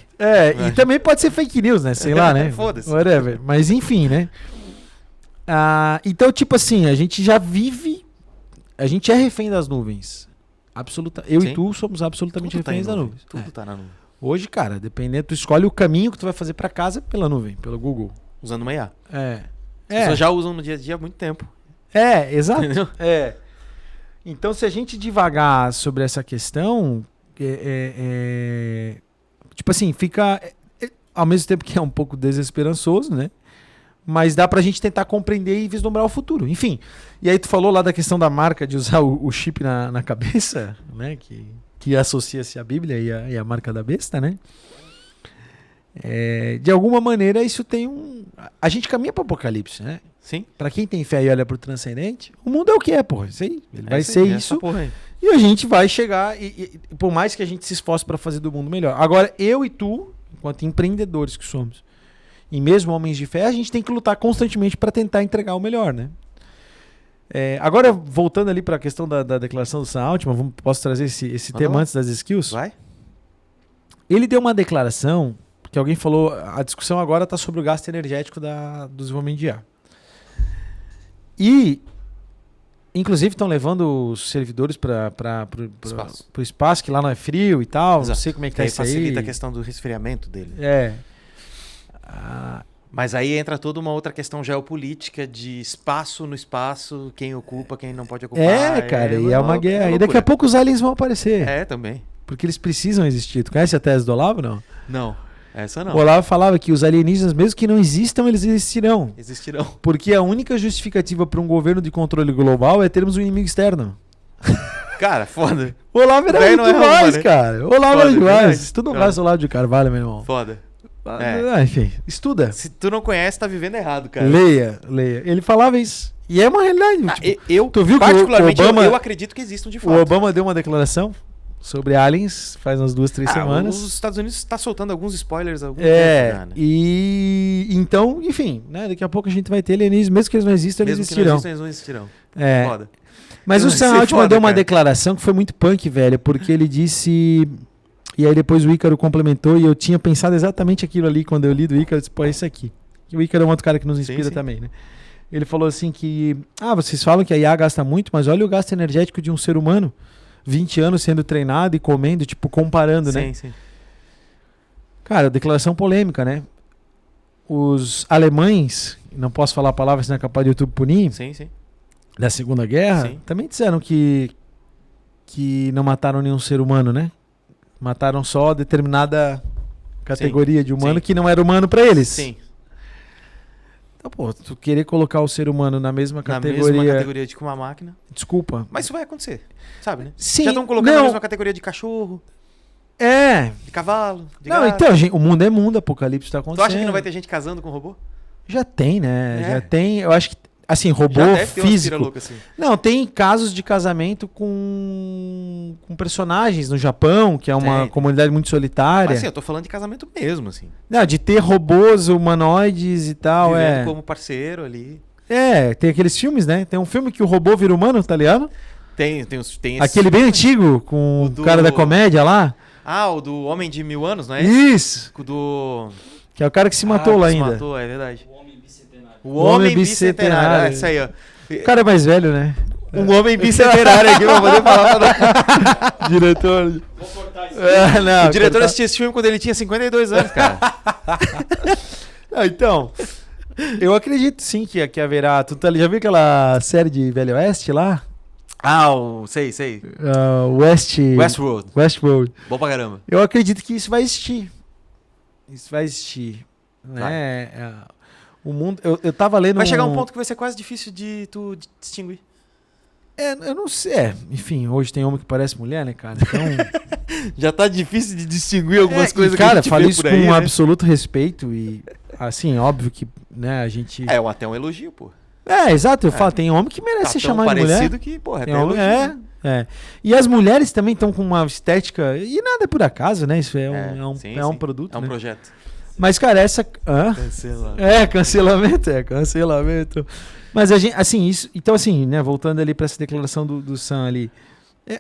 E também pode ser fake news, né? Sei lá, né? Foda-se. Whatever. Mas enfim, né? Então, tipo assim, a gente já vive... A gente é refém das nuvens. Eu Sim. e tu somos absolutamente reféns da nuvem. Tudo tá na nuvem. Hoje, cara, dependendo, tu escolhe o caminho que tu vai fazer para casa pela nuvem, pelo Google. Usando uma IA. As pessoas já usam no dia a dia há muito tempo. Exato. Então, se a gente divagar sobre essa questão, tipo assim, fica ao mesmo tempo que é um pouco desesperançoso, né? Mas dá pra gente tentar compreender e vislumbrar o futuro. Enfim, e aí tu falou lá da questão da marca de usar o chip na cabeça, né? Que associa-se à Bíblia e a marca da besta, né? De alguma maneira isso tem a gente caminha para o apocalipse, né? Sim. Para quem tem fé e olha para o transcendente, o mundo é o que é, porra. Isso aí, ele vai ser isso. E a gente vai chegar e por mais que a gente se esforce para fazer do mundo melhor. Agora, eu e tu, enquanto empreendedores que somos, e mesmo homens de fé, a gente tem que lutar constantemente para tentar entregar o melhor, né? Agora, voltando ali para a questão da declaração do Sam Altman, posso trazer esse tema antes das skills? Vai. Ele deu uma declaração que alguém falou, a discussão agora está sobre o gasto energético do desenvolvimento de IA. E, inclusive, estão levando os servidores para o espaço, que lá não é frio e tal. Exato. Não sei como é que tá isso aí. Facilita a questão do resfriamento dele. Mas aí entra toda uma outra questão geopolítica de espaço no espaço, quem ocupa, quem não pode ocupar. Cara, e é uma guerra. E daqui a pouco os aliens vão aparecer. Também. Porque eles precisam existir. Tu conhece a tese do Olavo, não? Não, essa não. O Olavo falava que os alienígenas, mesmo que não existam, eles existirão. Existirão. Porque a única justificativa para um governo de controle global é termos um inimigo externo. Cara, foda. O Olavo era muito demais, cara. O Olavo era demais. Se tu não conhece o Olavo de Carvalho, meu irmão. Foda. Enfim, estuda. Se tu não conhece, tá vivendo errado, cara. Leia. Ele falava isso. E é uma realidade. Tu viu particularmente, que eu acredito que existam de fato. O Obama deu uma declaração sobre aliens faz umas 2-3 semanas. Os Estados Unidos está soltando alguns spoilers há algum tempo já, né? E então, enfim, né? Daqui a pouco a gente vai ter alienígenas, mesmo que eles não existam, eles existirão. Eles não existirão. Foda. Mas o Sam Altman deu uma declaração que foi muito punk, velho, porque ele disse... E aí depois o Ícaro complementou e eu tinha pensado exatamente aquilo ali quando eu li do Ícaro. Eu disse, pô, é isso aqui. E o Ícaro é um outro cara que nos inspira também, né? Ele falou assim que... vocês falam que a IA gasta muito, mas olha o gasto energético de um ser humano. 20 anos sendo treinado e comendo, tipo, comparando, né? Sim. Cara, declaração polêmica, né? Os alemães, não posso falar a palavra senão é capaz do YouTube punir, sim. Da Segunda Guerra, também disseram que não mataram nenhum ser humano, né? Mataram só determinada categoria de humano que não era humano pra eles. Sim. Então, pô, tu querer colocar o ser humano na mesma categoria... Na mesma categoria de uma máquina. Desculpa. Mas isso vai acontecer, sabe, né? Sim. Já estão colocando na mesma categoria de cachorro. De cavalo, de gato. Então, gente, o mundo é mundo, apocalipse tá acontecendo. Tu acha que não vai ter gente casando com robô? Já tem, né? Já tem, eu acho que, assim, robô físico. Louca, assim. Não, tem casos de casamento com personagens no Japão, que é uma comunidade muito solitária. Mas assim, eu tô falando de casamento mesmo, assim. Não, de ter robôs humanoides e tal, vivendo como parceiro ali. Tem aqueles filmes, né? Tem um filme que o robô vira humano, tá ligado? Tem aquele bem antigo, com o cara da comédia lá. O do Homem de 1000 Anos, não é? Isso! Que é o cara que se matou lá ainda. Se matou, é verdade. O Homem Bicentenário. Isso aí, ó. O cara é mais velho, né? Um homem bicentenário aqui pra poder falar pra... Diretor. Vou cortar isso. O diretor assistiu esse filme quando ele tinha 52 anos, cara. Então, eu acredito sim que haverá... Já viu aquela série de Velho Oeste lá? Sei. Westworld. Bom pra caramba. Eu acredito que isso vai existir. Né? O mundo... Eu tava lendo... Vai chegar um ponto que vai ser quase difícil de tu distinguir. Eu não sei. Enfim, hoje tem homem que parece mulher, né, cara? Então... Já tá difícil de distinguir algumas coisas que a gente falo isso por aí, com absoluto respeito e, assim, óbvio que, né, a gente... até um elogio, pô. Exato, eu falo, tem homem que merece ser chamado de mulher. Parecido que, porra, tem homem, E as mulheres também estão com uma estética, e nada é por acaso, né? Isso é um produto, é um né? projeto. Mas, cara, essa... Cancelamento. Mas a gente, assim, isso... Então, assim, né, voltando ali pra essa declaração do Sam ali,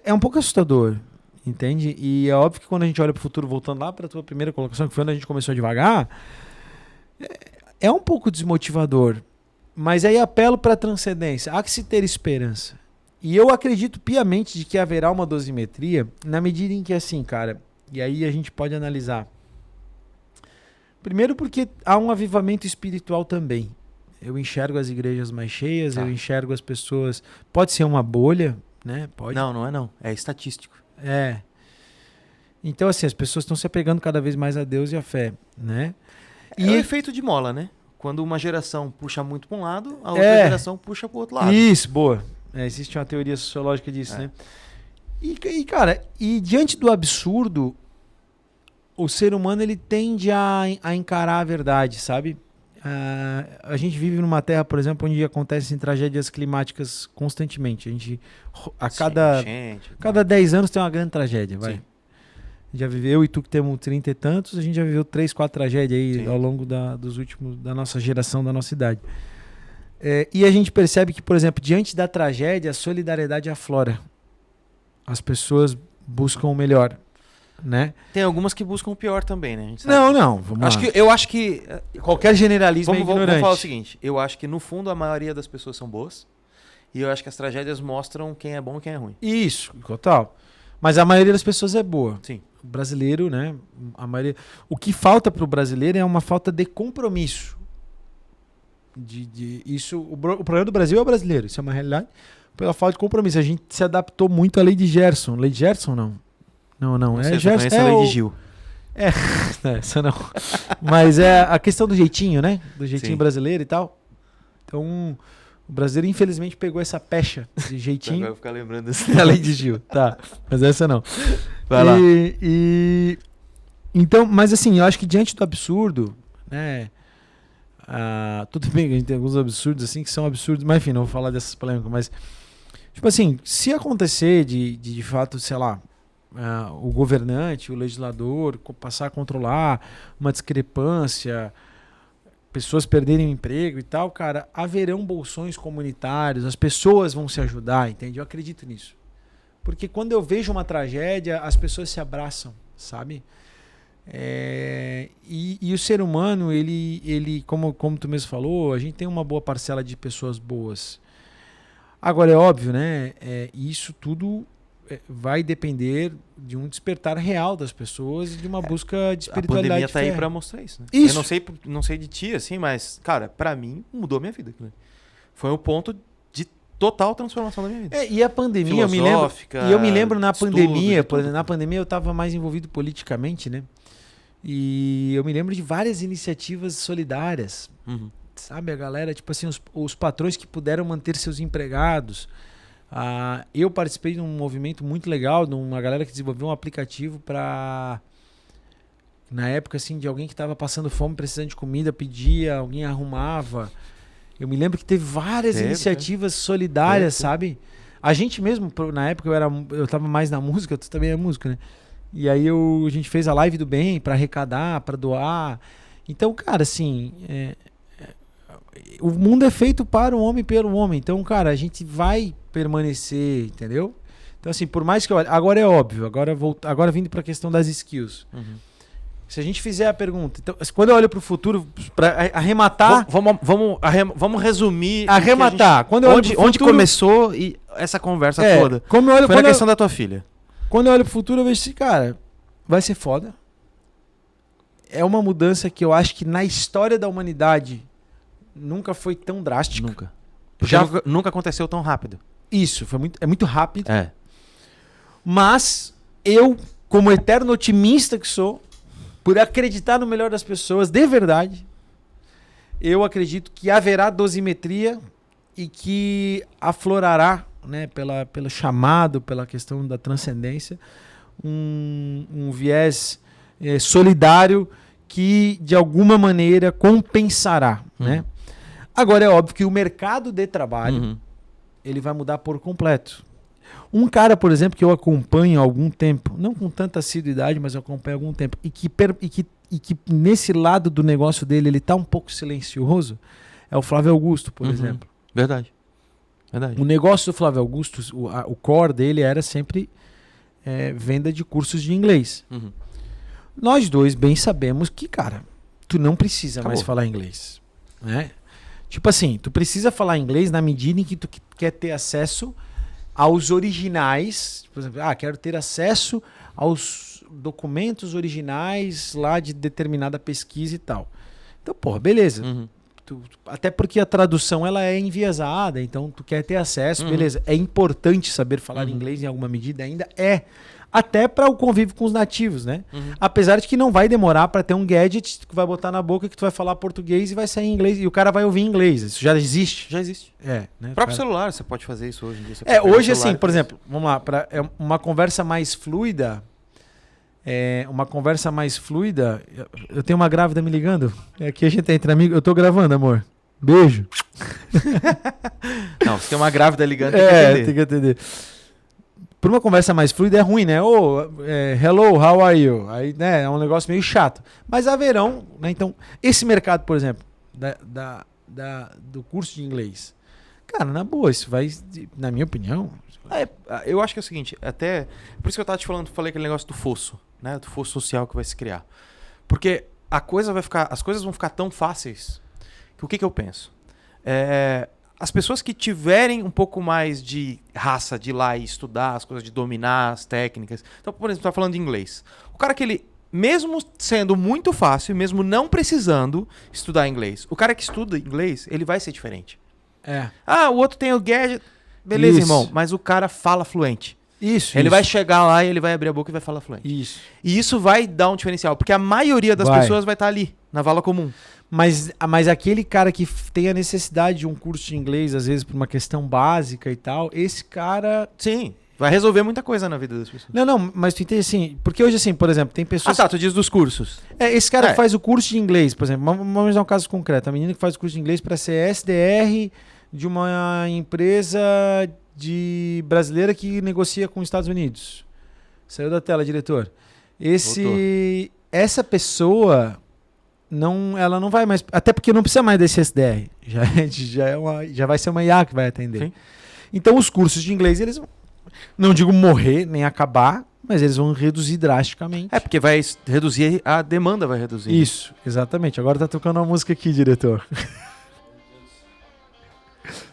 é um pouco assustador, entende? E é óbvio que quando a gente olha pro futuro, voltando lá pra tua primeira colocação, que foi onde a gente começou devagar, é um pouco desmotivador. Mas aí apelo pra transcendência. Há que se ter esperança. E eu acredito piamente de que haverá uma dosimetria na medida em que, assim, cara, e aí a gente pode analisar. Primeiro porque há um avivamento espiritual também. Eu enxergo as igrejas mais cheias, eu enxergo as pessoas... Pode ser uma bolha, né? Pode. Não é não. É estatístico. Então, assim, as pessoas estão se apegando cada vez mais a Deus e a fé, né? E é o efeito de mola, né? Quando uma geração puxa muito para um lado, a outra geração puxa para o outro lado. Isso, boa. Existe uma teoria sociológica disso, né? E, cara, diante do absurdo, o ser humano ele tende a encarar a verdade, sabe? A gente vive numa terra, por exemplo, onde acontecem tragédias climáticas constantemente. A gente, cada 10 anos tem uma grande tragédia, vai. Sim. Já viveu, e tu que temos 30 e tantos, a gente já viveu 3, 4 tragédias aí Sim. ao longo da nossa geração, da nossa idade. E a gente percebe que, por exemplo, diante da tragédia, a solidariedade aflora. As pessoas buscam o melhor, né? Tem algumas que buscam o pior também, né? A gente sabe não. Eu acho que qualquer generalismo é ignorante. Vamos falar o seguinte, eu acho que no fundo a maioria das pessoas são boas, e eu acho que as tragédias mostram quem é bom e quem é ruim. Isso, total. Mas a maioria das pessoas é boa. Sim. O brasileiro, né? O que falta para o brasileiro é uma falta de compromisso. O problema do Brasil é o brasileiro, isso é uma realidade. Pela falta de compromisso. A gente se adaptou muito à lei de Gerson. Lei de Gerson, não? Não. É Gerson. A lei de Gil. Essa não. Mas é a questão do jeitinho, né? Do jeitinho Sim. brasileiro e tal. Então, o brasileiro infelizmente pegou essa pecha de jeitinho. Agora eu vou ficar lembrando assim. A lei de Gil, tá. Mas essa não. Vai lá. Então, mas assim, eu acho que diante do absurdo, né? Tudo bem que a gente tem alguns absurdos assim que são absurdos, mas enfim, não vou falar dessas polêmicas, mas tipo assim, se acontecer de fato, sei lá, o governante, o legislador passar a controlar uma discrepância, pessoas perderem o emprego e tal, cara, haverão bolsões comunitários, as pessoas vão se ajudar, entende? Eu acredito nisso. Porque quando eu vejo uma tragédia, as pessoas se abraçam, sabe? E o ser humano, ele como tu mesmo falou, a gente tem uma boa parcela de pessoas boas. Agora é óbvio, né? Isso tudo vai depender de um despertar real das pessoas e de uma busca de espiritualidade. A pandemia tá aí pra mostrar isso, né? Isso. Eu não sei de ti, assim, mas, cara, pra mim, mudou minha vida. Foi um ponto de total transformação da minha vida. E a pandemia, eu me lembro na pandemia, por exemplo, na pandemia eu tava mais envolvido politicamente, né? E eu me lembro de várias iniciativas solidárias. Uhum. Sabe, a galera, tipo assim, os patrões que puderam manter seus empregados. Eu participei de um movimento muito legal, de uma galera que desenvolveu um aplicativo para, na época, assim, de alguém que estava passando fome, precisando de comida, pedia, alguém arrumava. Eu me lembro que teve várias iniciativas solidárias, sabe? A gente mesmo, na época, eu tava mais na música, tu também é músico, né? E aí a gente fez a live do bem para arrecadar, para doar. Então, cara, assim, o mundo é feito para o homem e pelo homem. Então, cara, a gente vai permanecer, entendeu? Então, assim, por mais que eu olhe, agora é óbvio, agora vindo para a questão das skills. Uhum. Se a gente fizer a pergunta, então, quando eu olho para o futuro, para arrematar, vamos resumir. Arrematar. Onde começou essa conversa toda? Foi na questão da tua filha. Quando eu olho pro futuro, eu vejo assim, cara, vai ser foda. É uma mudança que eu acho que na história da humanidade nunca foi tão drástica. Nunca. Nunca aconteceu tão rápido. Isso, é muito rápido. Mas eu, como eterno otimista que sou, por acreditar no melhor das pessoas, de verdade, eu acredito que haverá dosimetria e que aflorará, né, pelo chamado, pela questão da transcendência, um viés solidário que de alguma maneira compensará, né? Agora é óbvio que o mercado de trabalho ele vai mudar por completo. Um cara, por exemplo, que eu acompanho há algum tempo, não com tanta assiduidade, mas eu acompanho há algum tempo, e que nesse lado do negócio dele ele está um pouco silencioso, é o Flávio Augusto, por exemplo. Verdade. O negócio do Flávio Augusto, o core dele era sempre venda de cursos de inglês. Nós dois bem sabemos que, cara, tu não precisa mais falar inglês, né? Tipo assim, tu precisa falar inglês na medida em que tu quer ter acesso aos originais. Por exemplo, quero ter acesso aos documentos originais lá de determinada pesquisa e tal. Então, porra, beleza. Até porque a tradução ela é enviesada, então tu quer ter acesso, beleza. É importante saber falar inglês em alguma medida ainda, até para o convívio com os nativos, né? Apesar de que não vai demorar para ter um gadget que vai botar na boca que tu vai falar português e vai sair em inglês e o cara vai ouvir em inglês. Isso já existe. Já existe. Né? O próprio celular, você pode fazer isso hoje em dia. Hoje assim, por exemplo, vamos lá, para uma conversa mais fluida. Uma conversa mais fluida. Eu tenho uma grávida me ligando. Aqui a gente tá entre amigos. Eu tô gravando, amor. Beijo. Não, se tem uma grávida ligando, tem que atender. Por uma conversa mais fluida é ruim, né? Hello, how are you? Aí, né, é um negócio meio chato. Mas haverão, né? Então, esse mercado, por exemplo, do curso de inglês. Cara, na boa, isso vai, na minha opinião... eu acho que é o seguinte, até... Por isso que eu tava te falando, falei aquele negócio do fosso, né? Do fosso social que vai se criar. Porque as coisas vão ficar tão fáceis que o que eu penso? As pessoas que tiverem um pouco mais de raça de ir lá e estudar as coisas, de dominar as técnicas. Então, por exemplo, tá falando de inglês. O cara que ele, mesmo sendo muito fácil, mesmo não precisando estudar inglês, o cara que estuda inglês, ele vai ser diferente. O outro tem o gadget. Beleza, irmão, mas o cara fala fluente. Ele vai chegar lá e ele vai abrir a boca e vai falar fluente. E isso vai dar um diferencial, porque a maioria das pessoas vai estar ali, na vala comum. Mas aquele cara que tem a necessidade de um curso de inglês, às vezes por uma questão básica e tal, esse cara... Sim, vai resolver muita coisa na vida das pessoas. Não, mas tu entende assim, porque hoje assim, por exemplo, tem pessoas... tu diz dos cursos. Esse cara que faz o curso de inglês, por exemplo, vamos dar um caso concreto, a menina que faz o curso de inglês para ser SDR de uma empresa brasileira que negocia com os Estados Unidos. Saiu da tela, diretor. Essa pessoa... ela não vai mais... Até porque não precisa mais desse SDR. Já vai ser uma IA que vai atender. Sim. Então, os cursos de inglês, eles vão... Não digo morrer, nem acabar, mas eles vão reduzir drasticamente. Porque vai reduzir... A demanda vai reduzir. Isso, exatamente. Agora tá tocando uma música aqui, diretor.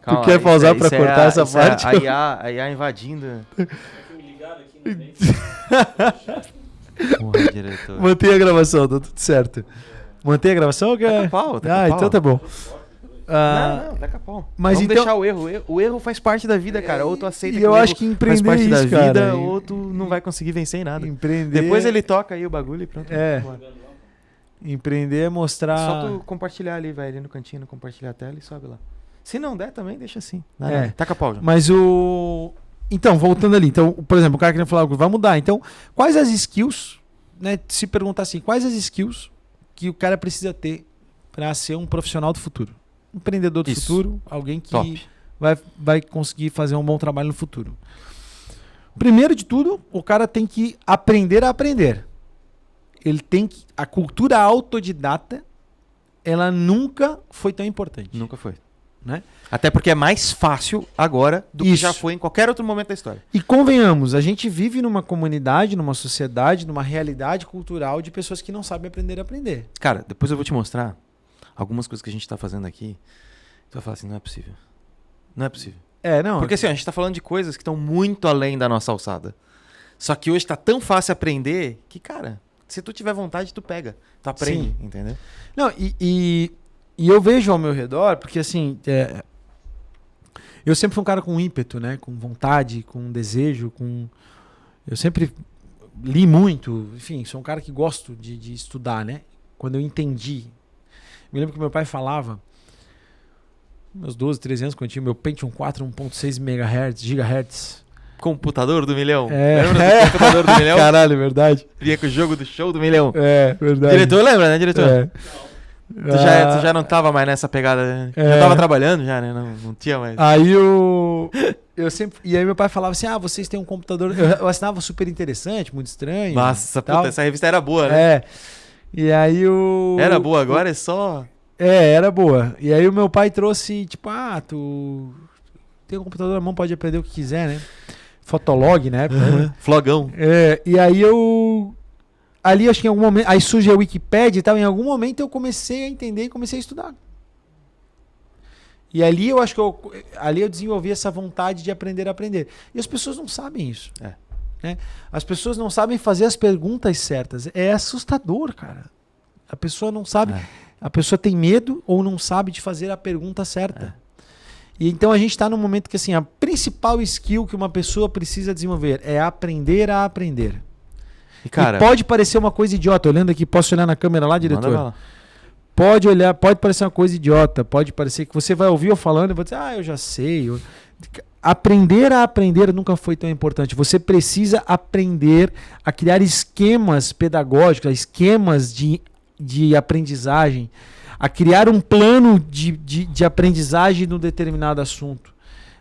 Calma, tu quer pausar pra cortar essa parte? A IA invadindo... Porra, diretor. Mantém a gravação, tá tudo certo. Mantém a gravação? Taca pau. Então tá bom. Não, taca pau. Mas vamos então... deixar o erro. O erro faz parte da vida, cara. Ou tu aceita que eu o acho erro que empreender faz parte isso, da vida, cara, ou tu não vai conseguir vencer em nada. Empreender... Depois ele toca aí o bagulho e pronto. Empreender é mostrar... Só tu compartilhar ali, vai ali no cantinho, compartilhar a tela e sobe lá. Se não der também, deixa assim. Taca pau já. Mas Então, voltando ali. Então, por exemplo, o cara querendo falar algo vai mudar. Então, quais as skills, né? Se perguntar assim, quais as skills que o cara precisa ter para ser um profissional do futuro? Um empreendedor do futuro, alguém que vai conseguir fazer um bom trabalho no futuro. Primeiro de tudo, o cara tem que aprender a aprender. A cultura autodidata, ela nunca foi tão importante. Nunca foi. Né? Até porque é mais fácil agora do que já foi em qualquer outro momento da história. E convenhamos, a gente vive numa comunidade, numa sociedade, numa realidade cultural de pessoas que não sabem aprender a aprender. Cara, depois eu vou te mostrar algumas coisas que a gente tá fazendo aqui. Tu vai falar assim, não é possível. Não é possível. Não. Porque assim, a gente tá falando de coisas que estão muito além da nossa alçada. Só que hoje tá tão fácil aprender que, cara, se tu tiver vontade, tu pega. Tu aprende, entendeu? Não, e eu vejo ao meu redor, porque assim, eu sempre fui um cara com ímpeto, né? Com vontade, com desejo, eu sempre li muito, enfim, sou um cara que gosto de estudar, né? Quando eu entendi. Me lembro que meu pai falava, meus 12, 13 anos, quando eu tinha meu Pentium 4, 1.6 GHz. Computador do milhão. Lembra do computador do milhão? Caralho, verdade. Vinha com o jogo do show do milhão. Verdade. Diretor, lembra, né, diretor? Tu já não tava mais nessa pegada. Já tava trabalhando já, né? Não tinha mais. Aí eu sempre. E aí meu pai falava assim: vocês têm um computador. Eu assinava super interessante, muito estranho. Nossa, puta, essa revista era boa, né? E aí Era boa, agora é só. Era boa. E aí o meu pai trouxe, tipo, tu tem um computador na mão, pode aprender o que quiser, né? Fotolog, né? Flogão. E aí ali, acho que em algum momento... Aí surge a Wikipédia e tal. Em algum momento eu comecei a entender e comecei a estudar. E ali eu acho que ali eu desenvolvi essa vontade de aprender a aprender. E as pessoas não sabem isso. Né? As pessoas não sabem fazer as perguntas certas. É assustador, cara. A pessoa não sabe... A pessoa tem medo ou não sabe de fazer a pergunta certa. E então a gente está num momento que assim, a principal skill que uma pessoa precisa desenvolver é aprender a aprender. E, cara, e pode parecer uma coisa idiota. Olhando aqui, posso olhar na câmera lá, diretor? manda lá. Pode parecer uma coisa idiota, pode parecer que você vai ouvir eu falando e vai dizer, eu já sei. Aprender a aprender nunca foi tão importante. Você precisa aprender a criar esquemas pedagógicos, esquemas de aprendizagem, a criar um plano de aprendizagem num determinado assunto.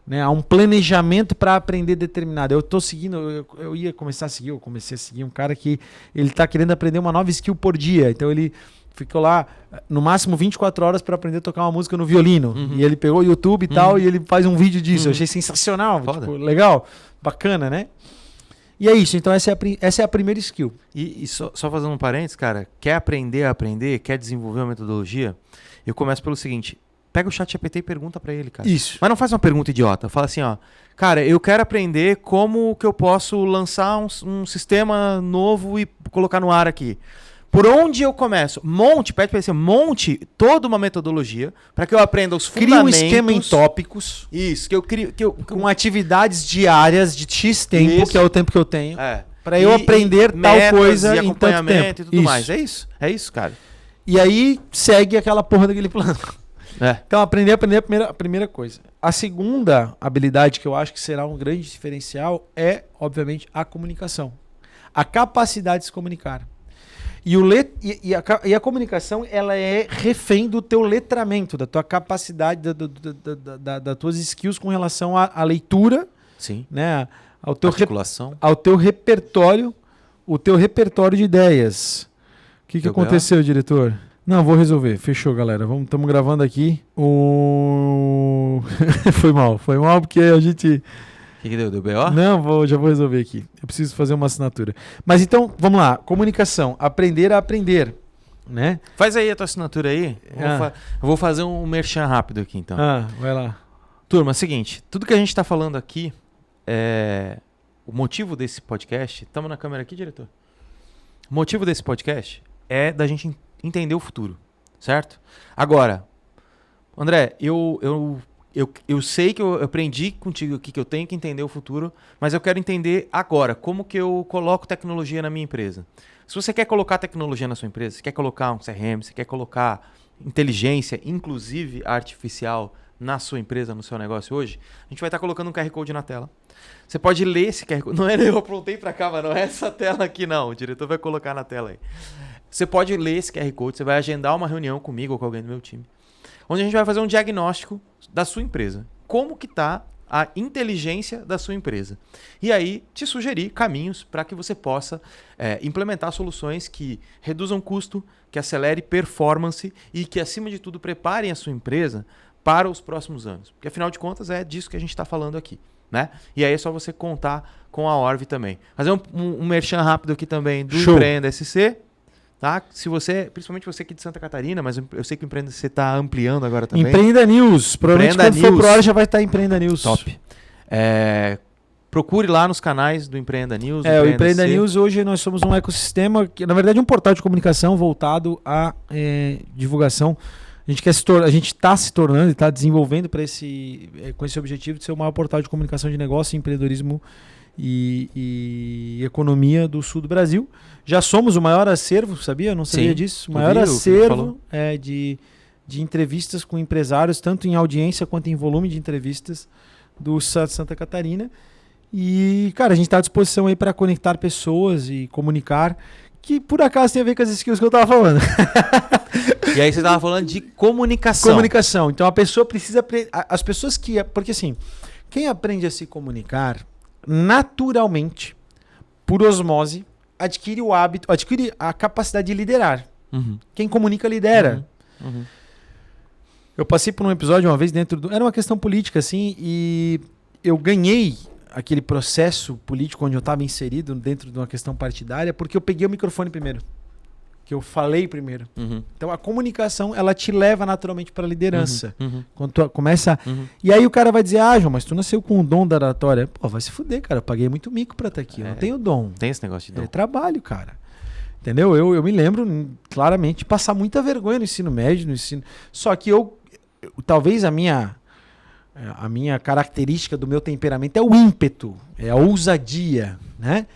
Né? Há um planejamento para aprender determinado. Eu estou seguindo, eu ia começar a seguir, eu comecei a seguir um cara que ele está querendo aprender uma nova skill por dia. Então ele ficou lá no máximo 24 horas para aprender a tocar uma música no violino. E ele pegou o YouTube e tal, e ele faz um vídeo disso. Eu achei sensacional, tipo, legal, bacana, né? E é isso, então essa é a primeira skill. E só fazendo um parênteses, cara, quer aprender a aprender, quer desenvolver uma metodologia, eu começo pelo seguinte, pega o ChatGPT e pergunta pra ele, cara. Isso. Mas não faz uma pergunta idiota, fala assim, ó, cara, eu quero aprender como que eu posso lançar um sistema novo e colocar no ar aqui. Por onde eu começo? Pede pra ele monte toda uma metodologia para que eu aprenda os fundamentos. Cria um esquema em tópicos. Isso, com atividades diárias de X tempo, que é o tempo que eu tenho. Para eu aprender tal coisa em tanto tempo. E tudo mais. É isso, cara. E aí segue aquela porra daquele plano. Então aprender a primeira coisa. A segunda habilidade que eu acho que será um grande diferencial é, obviamente, a comunicação. A capacidade de se comunicar. E a comunicação, ela é refém do teu letramento, da tua capacidade, das tuas skills com relação à leitura, sim, né? Ao teu repertório, o teu repertório de ideias. O que aconteceu, diretor? Não, vou resolver. Fechou, galera. Estamos gravando aqui. Foi mal porque a gente... O que deu? Deu BO? Não, já vou resolver aqui. Eu preciso fazer uma assinatura. Mas então, vamos lá. Comunicação. Aprender a aprender. Né? Faz aí a tua assinatura aí. Eu vou fazer um merchan rápido aqui, então. Vai lá. Turma, é o seguinte. Tudo que a gente está falando aqui, o motivo desse podcast... Estamos na câmera aqui, diretor? O motivo desse podcast é da gente entender o futuro. Certo? Agora, André, eu sei que eu aprendi contigo aqui que eu tenho que entender o futuro, mas eu quero entender agora como que eu coloco tecnologia na minha empresa. Se você quer colocar tecnologia na sua empresa, você quer colocar um CRM, você quer colocar inteligência, inclusive artificial, na sua empresa, no seu negócio hoje, a gente vai estar colocando um QR Code na tela. Você pode ler esse QR Code. Não é eu apontei para cá, mas não é essa tela aqui não. O diretor vai colocar na tela aí. Você pode ler esse QR Code, você vai agendar uma reunião comigo ou com alguém do meu time, onde a gente vai fazer um diagnóstico da sua empresa. Como que está a inteligência da sua empresa. E aí te sugerir caminhos para que você possa implementar soluções que reduzam custo, que acelere performance e que, acima de tudo, preparem a sua empresa para os próximos anos. Porque, afinal de contas, é disso que a gente está falando aqui. Né? E aí é só você contar com a Orv também. Fazer um merchan rápido aqui também do Empreenda SC. Tá? Se você, principalmente você aqui de Santa Catarina, mas eu sei que o Empreenda SC está ampliando agora também. Empreenda News. Provavelmente quando for pro hora já vai estar Empreenda News. Top. Procure lá nos canais do Empreenda News. O Empreenda News, hoje nós somos um ecossistema, que na verdade é um portal de comunicação voltado à divulgação. A gente está se tornando e está desenvolvendo com esse objetivo de ser o maior portal de comunicação de negócio, empreendedorismo e economia do sul do Brasil. Já somos o maior acervo, sabia? Eu não sabia disso. O maior acervo de entrevistas com empresários, tanto em audiência quanto em volume de entrevistas do estado de Santa Catarina. E, cara, a gente está à disposição aí para conectar pessoas e comunicar, que por acaso tem a ver com as skills que eu estava falando. E aí você estava falando de comunicação. Comunicação. Então a pessoa precisa... As pessoas que... Porque assim, quem aprende a se comunicar, naturalmente, por osmose, adquire o hábito, adquire a capacidade de liderar. Uhum. Quem comunica, lidera. Uhum. Eu passei por um episódio uma vez era uma questão política, assim, e eu ganhei aquele processo político onde eu estava inserido dentro de uma questão partidária, porque eu peguei o microfone primeiro. Que eu falei primeiro. Uhum. Então a comunicação, ela te leva naturalmente para a liderança. Uhum. Quando tu começa... E aí o cara vai dizer, João, mas tu nasceu com o dom da oratória. Pô, vai se fuder, cara. Eu paguei muito mico para estar aqui. Eu não tenho dom. Tem esse negócio de dom. É trabalho, cara. Entendeu? Eu me lembro claramente de passar muita vergonha no ensino médio, no ensino. Só que talvez a minha característica do meu temperamento é o ímpeto, é a ousadia, né?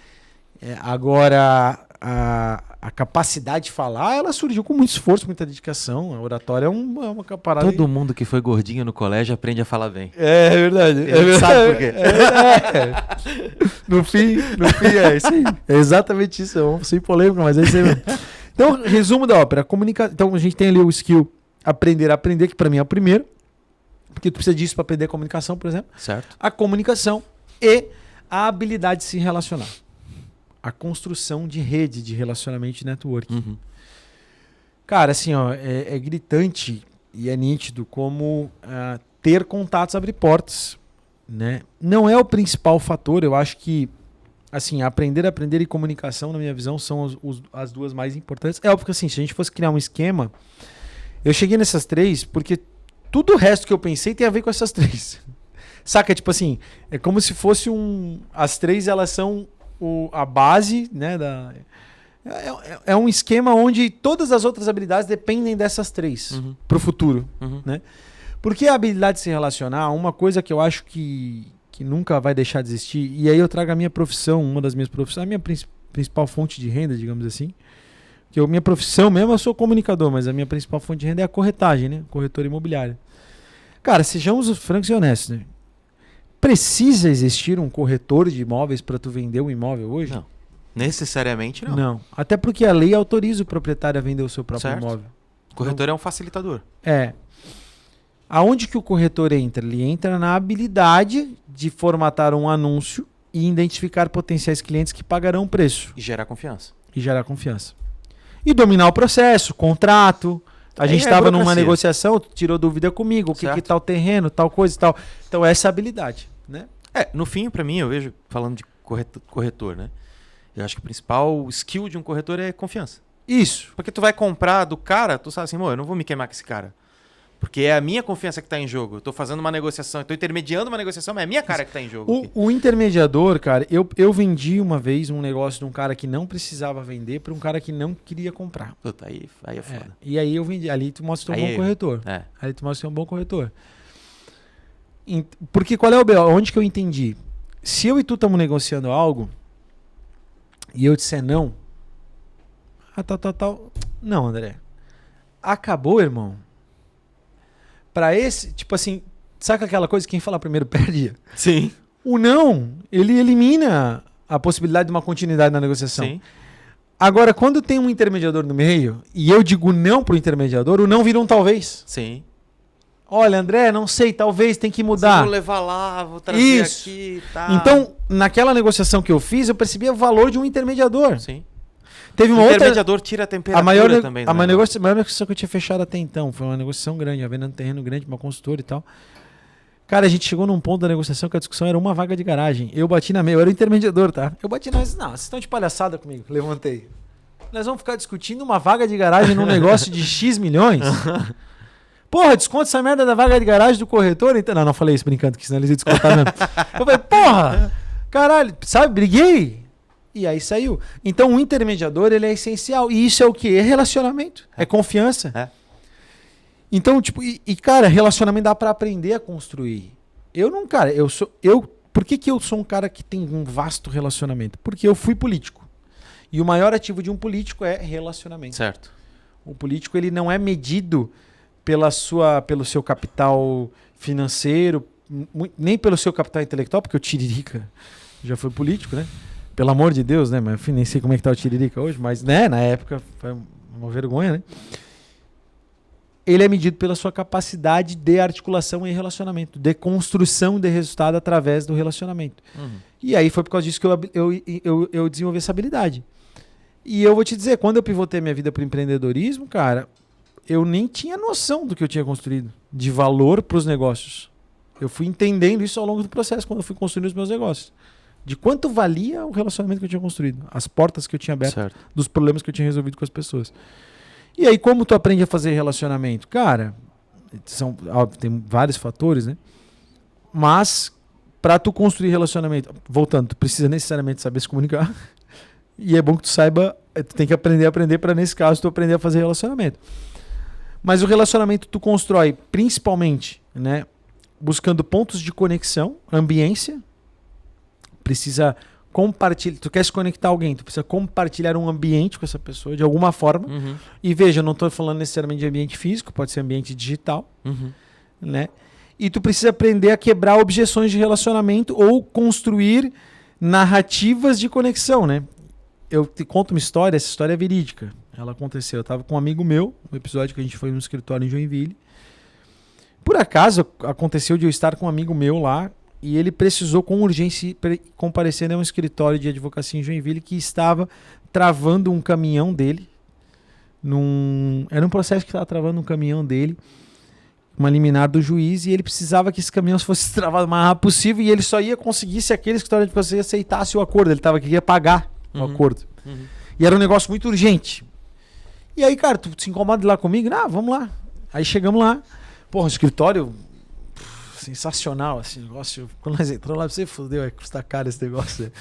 Agora, a capacidade de falar, ela surgiu com muito esforço, muita dedicação. A oratória é uma parada. Todo mundo que foi gordinho no colégio aprende a falar bem. É verdade. Ele sabe por quê. No fim, é isso aí. É exatamente isso. Eu sem polêmica, mas é isso aí mesmo. Então, resumo da ópera. Então, a gente tem ali o skill aprender a aprender, que para mim é o primeiro. Porque tu precisa disso para aprender a comunicação, por exemplo. Certo. A comunicação e a habilidade de se relacionar. A construção de rede de relacionamento e networking. Uhum. Cara, assim, ó, é gritante e é nítido como ter contatos abre portas, né? Não é o principal fator, eu acho que assim, aprender e comunicação, na minha visão, são as duas mais importantes. É óbvio que assim, se a gente fosse criar um esquema, eu cheguei nessas três porque tudo o resto que eu pensei tem a ver com essas três. Saca? Tipo assim, é como se fosse as três, elas são a base, né, é um esquema onde todas as outras habilidades dependem dessas três pro futuro, né? Porque a habilidade de se relacionar, uma coisa que eu acho que nunca vai deixar de existir, e aí eu trago a minha profissão, uma das minhas profissões, a minha principal fonte de renda, digamos assim, que a minha profissão mesmo, eu sou comunicador, mas a minha principal fonte de renda é a corretagem, né? Corretora imobiliária. Cara, sejamos francos e honestos, né? Precisa existir um corretor de imóveis para tu vender um imóvel hoje? Não. Necessariamente não. Não. Até porque a lei autoriza o proprietário a vender o seu próprio imóvel. O corretor é um facilitador. Aonde que o corretor entra? Ele entra na habilidade de formatar um anúncio e identificar potenciais clientes que pagarão o preço. E gerar confiança. E dominar o processo, contrato. A gente estava numa burocracia. negociação, tu tirou dúvida comigo, o que tá o terreno, tal coisa e tal. Então essa habilidade, né? No fim, para mim, eu vejo, falando de corretor, né? Eu acho que o principal skill de um corretor é confiança. Isso. Porque tu vai comprar do cara, tu sabe assim, eu não vou me queimar com esse cara. Porque é a minha confiança que está em jogo. Eu estou fazendo uma negociação, estou intermediando uma negociação, mas é a minha cara que está em jogo. O intermediador, cara, eu vendi uma vez um negócio de um cara que não precisava vender para um cara que não queria comprar. Puta, aí é foda. E aí eu vendi. Ali tu mostra um bom corretor. Ali tu mostra um bom corretor. Porque qual é o B.O.? Onde que eu entendi? Se eu e tu estamos negociando algo e eu disser não, tal. Não, André. Acabou, irmão. Pra esse, tipo assim, saca aquela coisa, quem fala primeiro perde? Sim. O não, ele elimina a possibilidade de uma continuidade na negociação. Sim. Agora, quando tem um intermediador no meio, e eu digo não pro intermediador, o não vira um talvez. Sim. Olha, André, não sei, talvez, tem que mudar. Vou levar lá, vou trazer aqui, tá. Então, naquela negociação que eu fiz, eu percebi o valor de um intermediador. Sim. Teve uma o outra... intermediador tira a temperatura também. A maior negociação que eu tinha fechado até então foi uma negociação grande, a venda de terreno grande, uma consultora e tal. Cara, a gente chegou num ponto da negociação que a discussão era uma vaga de garagem. Eu bati na meia, eu era o intermediador, tá? Eu bati na meia, não, vocês estão de palhaçada comigo. Levantei. Nós vamos ficar discutindo uma vaga de garagem num negócio de X milhões? Porra, desconta essa merda da vaga de garagem do corretor? Então, não falei isso brincando, que senão eles iam descontar mesmo. Eu falei, porra, caralho, sabe, briguei. E aí saiu. Então o intermediador, ele é essencial. E isso é o quê? É relacionamento. É confiança. Então, tipo, cara, relacionamento dá pra aprender a construir. Por que eu sou um cara que tem um vasto relacionamento? Porque eu fui político. E o maior ativo de um político é relacionamento. Certo. O político, ele não é medido pelo seu capital financeiro, nem pelo seu capital intelectual, porque o Tiririca já foi político, né? Pelo amor de Deus, né? Mas enfim, nem sei como é que tá o Tiririca hoje, mas né, na época foi uma vergonha, né? Ele é medido pela sua capacidade de articulação e relacionamento, de construção de resultado através do relacionamento. E aí foi por causa disso que eu desenvolvi essa habilidade. E eu vou te dizer, quando eu pivotei minha vida para o empreendedorismo, cara, eu nem tinha noção do que eu tinha construído, de valor para os negócios. Eu fui entendendo isso ao longo do processo, quando eu fui construindo os meus negócios. De quanto valia o relacionamento que eu tinha construído, as portas que eu tinha aberto, certo, dos problemas que eu tinha resolvido com as pessoas. E aí, como tu aprende a fazer relacionamento? Cara, tem vários fatores, né? Mas, para tu construir relacionamento, voltando, tu precisa necessariamente saber se comunicar. E é bom que tu saiba Tu tem que aprender para, nesse caso, tu aprender a fazer relacionamento. Mas o relacionamento tu constrói principalmente, né, buscando pontos de conexão, ambiência. Precisa compartilhar. Tu quer se conectar a alguém, tu precisa compartilhar um ambiente com essa pessoa de alguma forma. Uhum. E veja, eu não estou falando necessariamente de ambiente físico, pode ser ambiente digital, né? E tu precisa aprender a quebrar objeções de relacionamento ou construir narrativas de conexão, né? Eu te conto uma história, essa história é verídica. Ela aconteceu, eu estava com um amigo meu, um episódio que a gente foi no escritório em Joinville. Por acaso, aconteceu de eu estar com um amigo meu lá e ele precisou com urgência comparecer em um escritório de advocacia em Joinville que estava travando um caminhão dele. Era um processo que estava travando um caminhão dele, uma liminar do juiz, e ele precisava que esse caminhão fosse travado o mais rápido possível e ele só ia conseguir se aquele escritório de advocacia aceitasse o acordo. Ele queria pagar o acordo. E era um negócio muito urgente. E aí, cara, tu se incomoda de ir lá comigo? Ah, vamos lá. Aí chegamos lá. Porra, um escritório sensacional, assim, negócio. Quando nós entramos lá, você fodeu, custa caro esse negócio.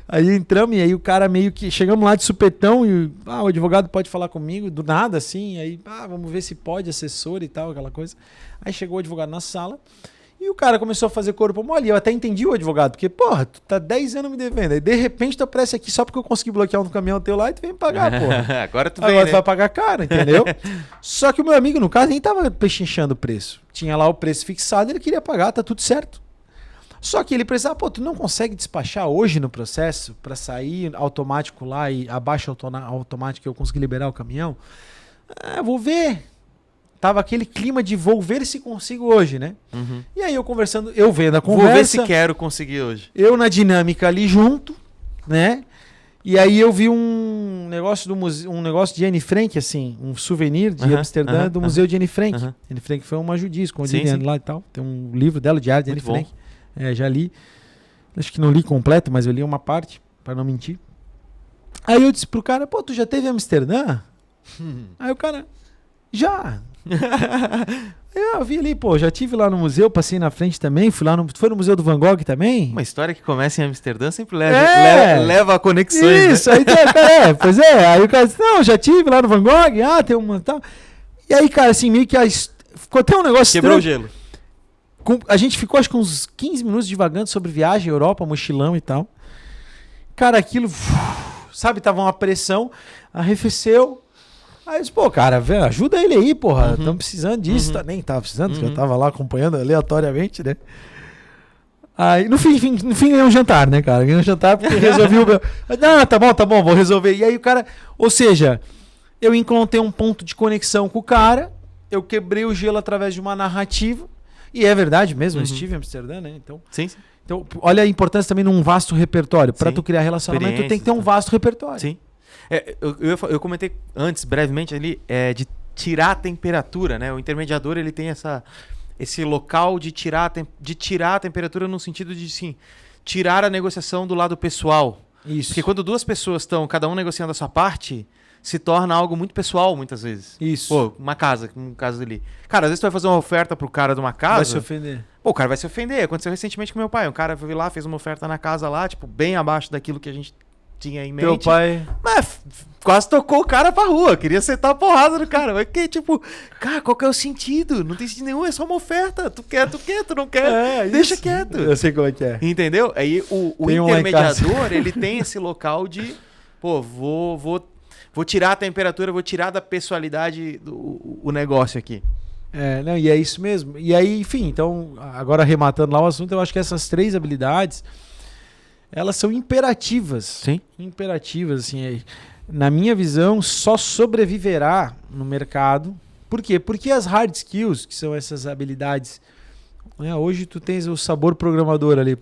Aí entramos e aí o cara meio que... Chegamos lá de supetão e o advogado pode falar comigo, do nada, assim. Aí, vamos ver se pode, assessor e tal, aquela coisa. Aí chegou o advogado na sala e o cara começou a fazer corpo mole. Eu até entendi o advogado, porque, porra, tu tá 10 anos me devendo. Aí, de repente, tu aparece aqui só porque eu consegui bloquear um caminhão teu lá e tu vem me pagar, porra. Agora tu vai pagar caro, entendeu? Só que o meu amigo, no caso, nem tava pechinchando o preço. Tinha lá o preço fixado, ele queria pagar, tá tudo certo. Só que ele precisava, tu não consegue despachar hoje no processo pra sair automático lá e abaixo automático eu conseguir liberar o caminhão? Vou ver. Tava aquele clima de vou ver se consigo hoje, né? E aí eu conversando, eu vendo a conversa. Vou ver se quero conseguir hoje. Eu na dinâmica ali junto, né? E aí eu vi um negócio do museu, um negócio de Anne Frank, assim, um souvenir de Amsterdã do Museu de Anne Frank. Anne Frank foi uma judia escondida lá e tal. Tem um livro dela, Diário de Anne Frank. Já li. Acho que não li completo, mas eu li uma parte, para não mentir. Aí eu disse pro cara, tu já teve Amsterdã? Aí o cara, já. Eu vi ali, já tive lá no museu, passei na frente também, foi no Museu do Van Gogh também. Uma história que começa em Amsterdã sempre leva a conexões, isso, né? Aí, pois é, aí o cara disse, não, já tive lá no Van Gogh, tem uma tal. E aí, cara, assim, meio que ficou até um negócio Quebrou o gelo. A gente ficou, acho que uns 15 minutos divagando sobre viagem, Europa, mochilão e tal. Cara, aquilo, sabe, tava uma pressão, arrefeceu. Aí eu disse, cara, ajuda ele aí, porra. Estamos precisando disso. Nem tava precisando, porque eu tava lá acompanhando aleatoriamente, né? Aí, no fim ganhei um jantar, né, cara? Ganhei um jantar porque resolvi o meu... Tá bom, vou resolver. E aí o cara... Ou seja, eu encontrei um ponto de conexão com o cara, eu quebrei o gelo através de uma narrativa, e é verdade mesmo, eu estive em Amsterdã, né? Então, sim. Então, olha a importância também num vasto repertório. Para tu criar relacionamento, tu tem que ter um vasto repertório. Sim. Eu comentei antes, brevemente, ali, de tirar a temperatura, né? O intermediador, ele tem esse local de tirar a temperatura no sentido de, sim, tirar a negociação do lado pessoal. Isso. Porque quando duas pessoas estão, cada um negociando a sua parte, se torna algo muito pessoal, muitas vezes. Isso. Uma casa, um caso ali. Cara, às vezes tu vai fazer uma oferta pro cara de uma casa... Vai se ofender. O cara vai se ofender. Aconteceu recentemente com meu pai. Um cara foi lá, fez uma oferta na casa lá, tipo, bem abaixo daquilo que a gente tinha em mente. Teu pai... Mas quase tocou o cara pra rua. Queria sentar a porrada no cara. Mas que, tipo, cara, qual que é o sentido? Não tem sentido nenhum, é só uma oferta. Tu quer, tu não quer. Deixa quieto. Eu sei como é que é. Entendeu? Aí o intermediador, ele tem esse local de, vou tirar a temperatura, vou tirar da pessoalidade o negócio aqui. E é isso mesmo. E aí, enfim, então, agora arrematando lá o assunto, eu acho que essas 3 habilidades, elas são imperativas. Sim. Imperativas, assim. Na minha visão, só sobreviverá no mercado. Por quê? Porque as hard skills, que são essas habilidades... Hoje tu tens o sabor programador ali.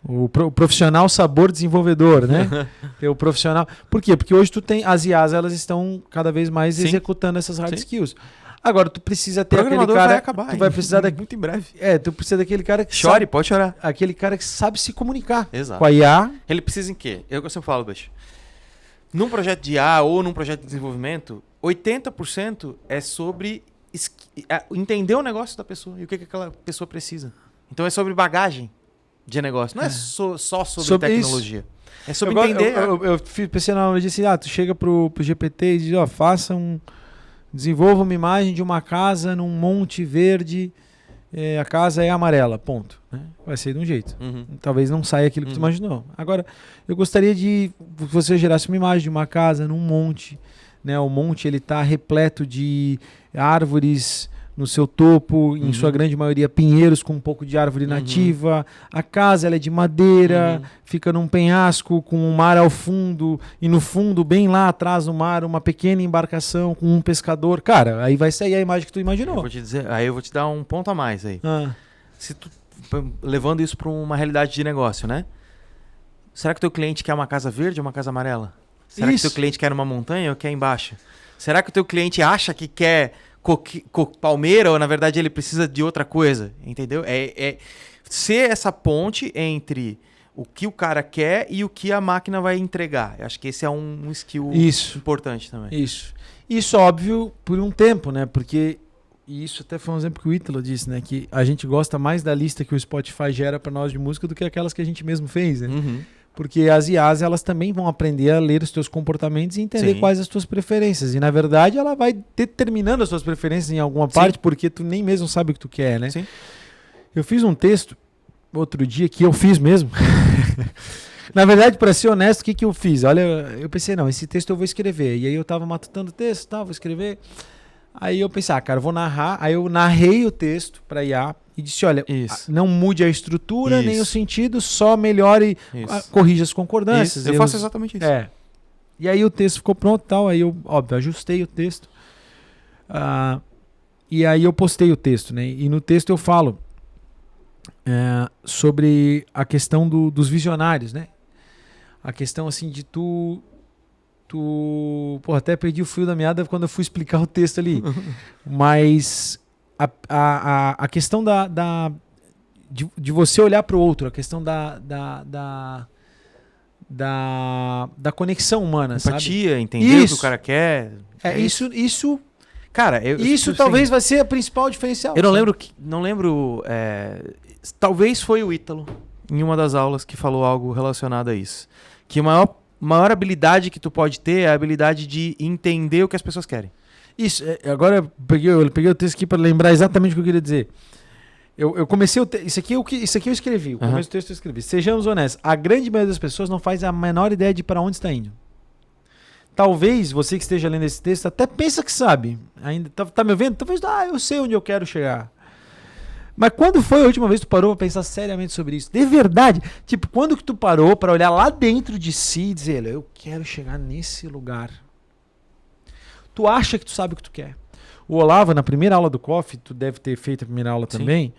O profissional sabor desenvolvedor, né? Tem o profissional... Por quê? Porque hoje tu tem... As IAs, elas estão cada vez mais executando essas hard skills. Agora, tu precisa ter aquele cara... Vai acabar, tu vai precisar muito em breve. Tu precisa daquele cara que pode chorar. Aquele cara que sabe se comunicar. Exato. Com a IA. Ele precisa em quê? Eu sempre falo, Beijo. Num projeto de IA ou num projeto de desenvolvimento, 80% é sobre entender o negócio da pessoa e o que aquela pessoa precisa. Então é sobre bagagem de negócio. Não é só sobre tecnologia. É sobre entender. Eu pensei na hora de assim, tu chega pro GPT e diz, desenvolva uma imagem de uma casa num monte verde, a casa é amarela, ponto. Né? Vai ser de um jeito. Talvez não saia aquilo que tu imaginou. Agora, eu gostaria de que você gerasse uma imagem de uma casa num monte, né? O monte ele tá repleto de árvores no seu topo, em sua grande maioria pinheiros com um pouco de árvore nativa. A casa ela é de madeira, fica num penhasco com um mar ao fundo e no fundo, bem lá atrás do mar, uma pequena embarcação com um pescador. Cara, aí vai sair a imagem que tu imaginou. Eu vou te dar um ponto a mais aí. Se tu, levando isso para uma realidade de negócio, né? Será que o teu cliente quer uma casa verde ou uma casa amarela? Será que o teu cliente quer uma montanha ou quer embaixo? Será que o teu cliente acha que quer palmeira ou na verdade ele precisa de outra coisa? Entendeu? É ser essa ponte entre o que o cara quer e o que a máquina vai entregar. Eu acho que esse é um skill importante também. Isso óbvio por um tempo, né? Porque isso até foi um exemplo que o Ítalo disse, né? Que a gente gosta mais da lista que o Spotify gera para nós de música do que aquelas que a gente mesmo fez, né? Porque as IAs, elas também vão aprender a ler os teus comportamentos e entender quais as tuas preferências. E, na verdade, ela vai determinando as tuas preferências em alguma parte, porque tu nem mesmo sabe o que tu quer, né? Sim. Eu fiz um texto outro dia que eu fiz mesmo. Na verdade, para ser honesto, o que eu fiz? Olha, eu pensei, não, esse texto eu vou escrever. E aí eu tava matutando o texto, vou escrever. Aí eu pensei, cara, eu vou narrar. Aí eu narrei o texto para IA e disse, olha, não mude a estrutura nem o sentido, só melhore, corrija as concordâncias. Eu faço exatamente isso. E aí o texto ficou pronto e tal, aí eu, óbvio, ajustei o texto. E aí eu postei o texto, né? E no texto eu falo sobre a questão dos visionários, né? A questão, assim, de tu... até perdi o fio da meada quando eu fui explicar o texto ali. Mas a questão de você olhar para o outro, a questão da conexão humana, empatia, sabe? entender o que o cara quer. Isso cara, isso talvez vai ser a principal diferencial. Eu não lembro, talvez foi o Ítalo em uma das aulas que falou algo relacionado a isso. Que a maior habilidade que tu pode ter é a habilidade de entender o que as pessoas querem. Isso, agora eu peguei o texto aqui para lembrar exatamente o que eu queria dizer. Eu comecei isso aqui eu escrevi, o começo do texto eu escrevi. Sejamos honestos, a grande maioria das pessoas não faz a menor ideia de para onde está indo. Talvez você que esteja lendo esse texto até pensa que sabe. Ainda tá me vendo? Talvez, eu sei onde eu quero chegar. Mas quando foi a última vez que tu parou pra pensar seriamente sobre isso? De verdade. Tipo, quando que tu parou pra olhar lá dentro de si e dizer, eu quero chegar nesse lugar. Tu acha que tu sabe o que tu quer. O Olavo, na primeira aula do Coffee, tu deve ter feito a primeira aula também.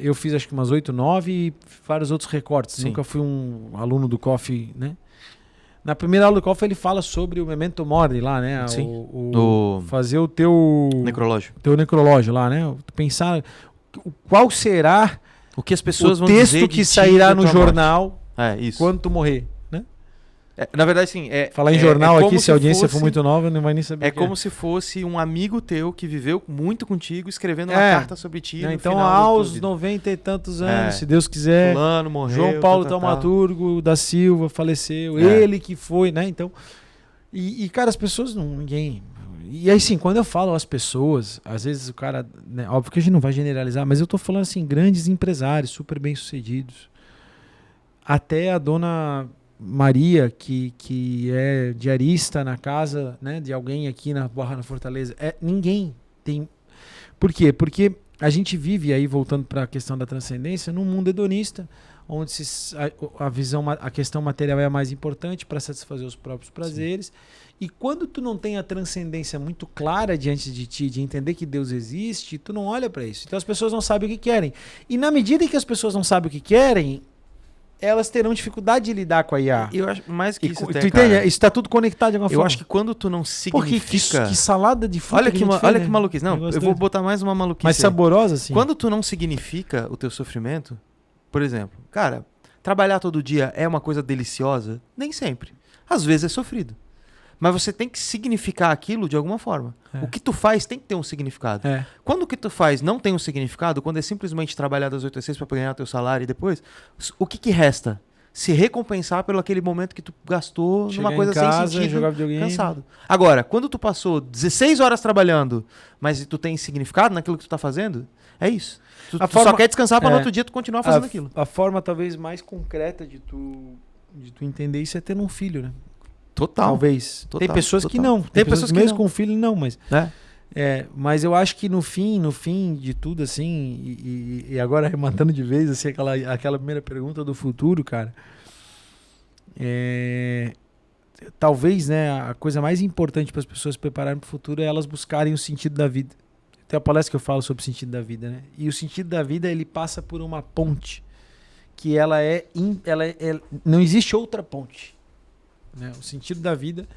Eu fiz acho que umas 8, 9 e vários outros recortes. Nunca fui um aluno do Coffee, né? Na primeira aula do Coffee ele fala sobre o Memento Mori lá, né? Fazer o teu necrológio lá, né? Pensar qual será o que as pessoas vão texto dizer que sairá no jornal isso. quando tu morrer, né? Na verdade, sim. Falar em jornal aqui, se a audiência for muito nova, não vai nem saber. É como se fosse um amigo teu que viveu muito contigo, escrevendo uma carta sobre ti. Então, aos 90 e tantos anos, se Deus quiser, fulano morreu, João Paulo Taumaturgo da Silva faleceu, ele que foi, né? Então, e cara, as pessoas ninguém. E aí, sim, quando eu falo às pessoas, às vezes o cara, né, óbvio que a gente não vai generalizar, mas eu tô falando assim, grandes empresários, super bem-sucedidos. Até a dona Maria, que é diarista na casa, né, de alguém aqui na Barra na Fortaleza. Ninguém tem. Por quê? Porque a gente vive aí, voltando para a questão da transcendência, num mundo hedonista, onde a questão material é a mais importante para satisfazer os próprios prazeres. E quando tu não tem a transcendência muito clara diante de ti, de entender que Deus existe, tu não olha para isso. Então as pessoas não sabem o que querem. E na medida em que as pessoas não sabem o que querem, elas terão dificuldade de lidar com a IA. Eu acho mais que isso. Tu entende? Isso está tudo conectado de alguma forma. Eu acho que quando tu não significa... Que salada de fruta. Olha que maluquice. Não, eu vou botar mais uma maluquice. Mais saborosa, assim. Quando tu não significa o teu sofrimento, por exemplo, cara, trabalhar todo dia é uma coisa deliciosa? Nem sempre. Às vezes é sofrido. Mas você tem que significar aquilo de alguma forma. O que tu faz tem que ter um significado. Quando o que tu faz não tem um significado, quando é simplesmente trabalhar das 8 às 6 para ganhar teu salário e depois, o que resta? se recompensar pelo aquele momento que tu gastou Chegar numa coisa em casa, sem sentido, jogar videogame. cansado. Agora, quando tu passou 16 horas trabalhando, mas tu tem significado naquilo que tu tá fazendo, é isso. Tu só quer descansar para no outro dia tu continuar fazendo aquilo. A forma talvez mais concreta de tu entender isso é ter um filho, né? Total. Talvez. Total, tem pessoas que total. não. Tem pessoas que mesmo não. com filho não, mas... É. Mas eu acho que no fim de tudo, assim, e agora rematando de vez, assim, aquela primeira pergunta do futuro, cara, talvez, né, a coisa mais importante para as pessoas se prepararem para o futuro é elas buscarem o sentido da vida. Tem uma palestra que eu falo sobre o sentido da vida, né? E o sentido da vida, ele passa por uma ponte, que não existe outra ponte, né? O sentido da vida,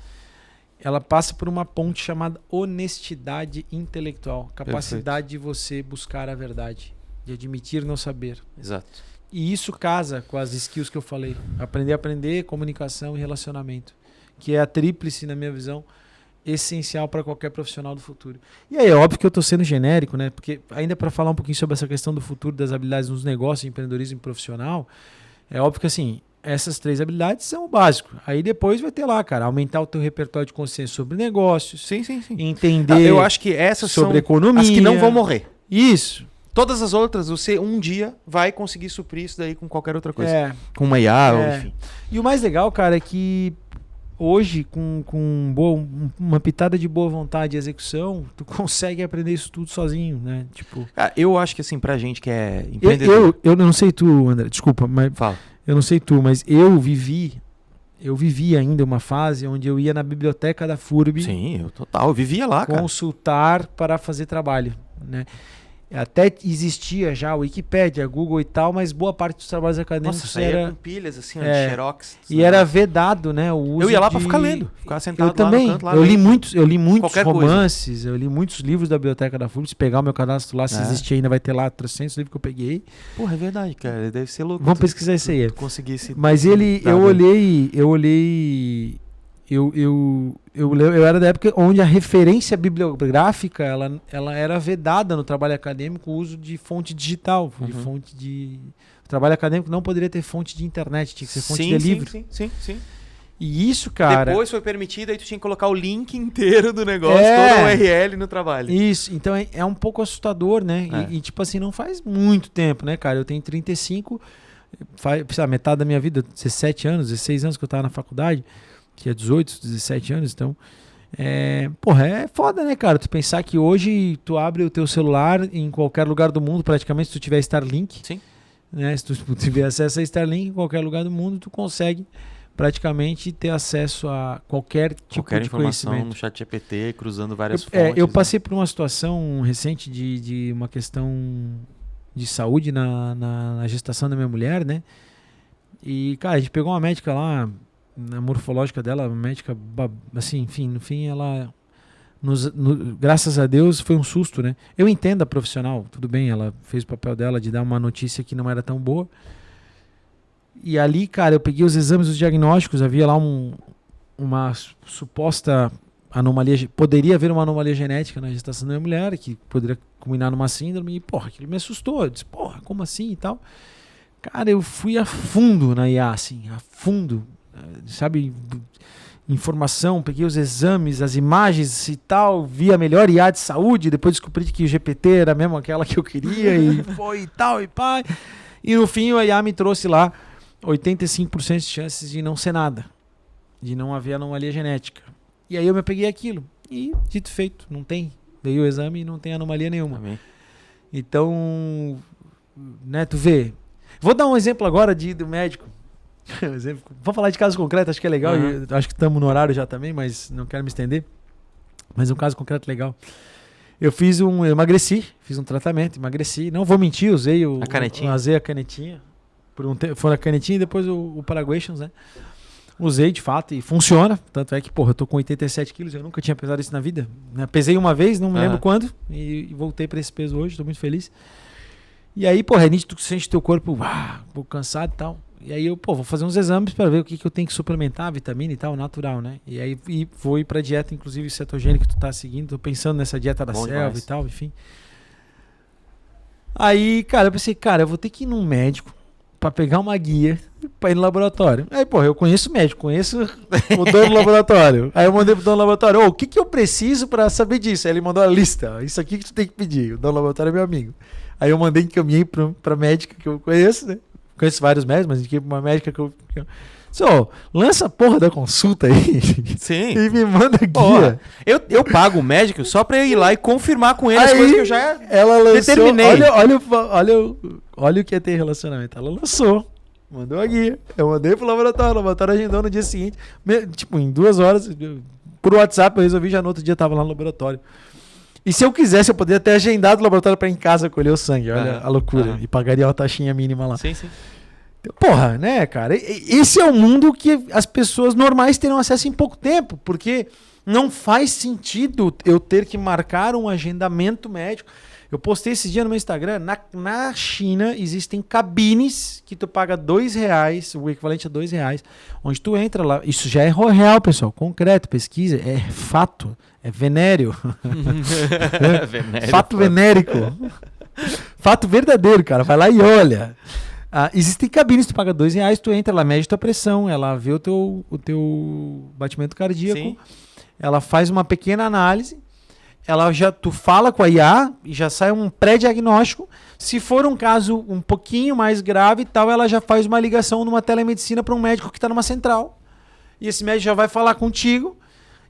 ela passa por uma ponte chamada honestidade intelectual. Capacidade de você buscar a verdade, de admitir não saber. Exato. E isso casa com as skills que eu falei. Aprender, comunicação e relacionamento. Que é a tríplice, na minha visão, essencial para qualquer profissional do futuro. E aí, é óbvio que eu estou sendo genérico, né? Porque ainda para falar um pouquinho sobre essa questão do futuro das habilidades nos negócios, empreendedorismo profissional, é óbvio que assim, essas 3 habilidades são o básico. Aí depois vai ter lá, cara, aumentar o teu repertório de consciência sobre negócios. Sim. Entender eu acho que essas sobre são economia. as que não vão morrer. Isso. Todas as outras, você um dia vai conseguir suprir isso daí com qualquer outra coisa. Com uma IA, ou enfim. E o mais legal, cara, é que hoje, com uma pitada de boa vontade e execução, tu consegue aprender isso tudo sozinho, né? Tipo... eu acho que assim, pra gente que é empreendedor... Eu não sei tu, André, desculpa, mas... Fala. Eu não sei tu, mas eu vivi ainda uma fase onde eu ia na biblioteca da FURB. Sim, eu vivia lá, cara. Consultar para fazer trabalho, né? Até existia já o Wikipédia, Google e tal, mas boa parte dos trabalhos acadêmicos era com pilhas, assim, de xerox. E era vedado, né? O uso eu ia lá para ficar lendo, ficar sentado eu também. Lá no canto. Lá eu li muitos romances, coisa. Eu li muitos livros da biblioteca da FURB. Se pegar o meu cadastro lá, se existir ainda, vai ter lá 300 livros que eu peguei. Porra, é verdade, cara. Deve ser louco. Vamos pesquisar isso aí. Conseguisse. Mas eu olhei. Eu era da época onde a referência bibliográfica ela era vedada no trabalho acadêmico, o uso de fonte digital, de fonte de... O trabalho acadêmico não poderia ter fonte de internet, tinha que ser fonte de livro. Sim. E isso, cara... Depois foi permitido, aí tu tinha que colocar o link inteiro do negócio, toda a URL no trabalho. Isso, então é um pouco assustador, né? E tipo assim, não faz muito tempo, né, cara? Eu tenho 35, metade da minha vida, 17 anos, 16 anos que eu tava na faculdade, que é 18, 17 anos, então... é foda, né, cara? Tu pensar que hoje tu abre o teu celular em qualquer lugar do mundo, praticamente, se tu tiver Starlink. Sim. Né? Se tu tiver acesso a Starlink em qualquer lugar do mundo, tu consegue praticamente ter acesso a qualquer tipo de informação conhecimento. No ChatGPT, cruzando várias fontes. Eu passei por uma situação recente de uma questão de saúde na gestação da minha mulher, né? E, cara, a gente pegou uma médica lá, na morfológica dela, uma médica, assim, enfim, no fim ela, graças a Deus, foi um susto, né? Eu entendo a profissional, tudo bem, ela fez o papel dela de dar uma notícia que não era tão boa. E ali, cara, eu peguei os exames, os diagnósticos, havia lá uma suposta anomalia, poderia haver uma anomalia genética na gestação da minha mulher, que poderia culminar numa síndrome, e, porra, aquilo me assustou, eu disse, porra, como assim e tal? Cara, eu fui a fundo na IA, assim, a fundo, sabe, informação, peguei os exames, as imagens e tal, vi a melhor IA de saúde, depois descobri que o GPT era mesmo aquela que eu queria, e foi e tal, e pá. E no fim a IA me trouxe lá 85% de chances de não ser nada, de não haver anomalia genética. E aí eu me peguei aquilo, e dito e feito, não tem. Veio o exame e não tem anomalia nenhuma. Amém. Então, né, tu vê. Vou dar um exemplo agora do médico. Vou falar de caso concreto, acho que é legal. Acho que estamos no horário já também, mas não quero me estender. Mas um caso concreto legal. Eu emagreci, fiz um tratamento, emagreci. Não vou mentir, usei a canetinha. Usei a canetinha. Foi a canetinha e depois o Paraguations, né? Usei de fato e funciona. Tanto é que, porra, eu tô com 87 quilos, eu nunca tinha pesado isso na vida. Né? Pesei uma vez, não me lembro quando, e voltei para esse peso hoje, tô muito feliz. E aí, porra, é nítido que tu sente teu corpo um pouco cansado e tal. E aí eu, vou fazer uns exames para ver o que eu tenho que suplementar, vitamina e tal, natural, né? E aí vou ir pra dieta, inclusive cetogênica que tu tá seguindo, tô pensando nessa dieta da selva e tal, enfim. Aí, cara, eu pensei, eu vou ter que ir num médico pra pegar uma guia pra ir no laboratório. Aí, porra, eu conheço o médico, conheço o dono do laboratório. Aí eu mandei pro dono do laboratório, o que eu preciso pra saber disso? Aí ele mandou a lista, isso aqui que tu tem que pedir. O dono do laboratório é meu amigo. Aí eu mandei, encaminhei pra médica que eu conheço, né? Conheço vários médicos, mas indiquei pra uma médica que eu... lança a porra da consulta aí. Sim. E me manda guia. Porra, eu pago o médico só pra eu ir lá e confirmar com ele as Aí, coisas que eu já ela lançou, determinei. olha o que é ter relacionamento. Ela lançou, mandou a guia. Eu mandei pro laboratório, o laboratório agendou no dia seguinte. Tipo, em 2 horas, por WhatsApp eu resolvi, já no outro dia tava lá no laboratório. E se eu quisesse, eu poderia ter agendado o laboratório pra ir em casa colher o sangue. Olha a loucura. E pagaria uma taxinha mínima lá. Sim, sim. Porra, né, cara? Esse é o mundo que as pessoas normais terão acesso em pouco tempo, porque não faz sentido eu ter que marcar um agendamento médico. Eu postei esse dia no meu Instagram, na China existem cabines que tu paga R$2, o equivalente a R$2, onde tu entra lá, isso já é real, pessoal, concreto, pesquisa, é fato, é venéreo. Venéreo, fato venérico. Fato verdadeiro, cara, vai lá e olha. Existem cabines, tu paga R$2, tu entra, ela mede tua pressão, ela vê o teu batimento cardíaco, Sim. Ela faz uma pequena análise, tu fala com a IA e já sai um pré-diagnóstico. Se for um caso um pouquinho mais grave e tal, ela já faz uma ligação numa telemedicina para um médico que está numa central. E esse médico já vai falar contigo.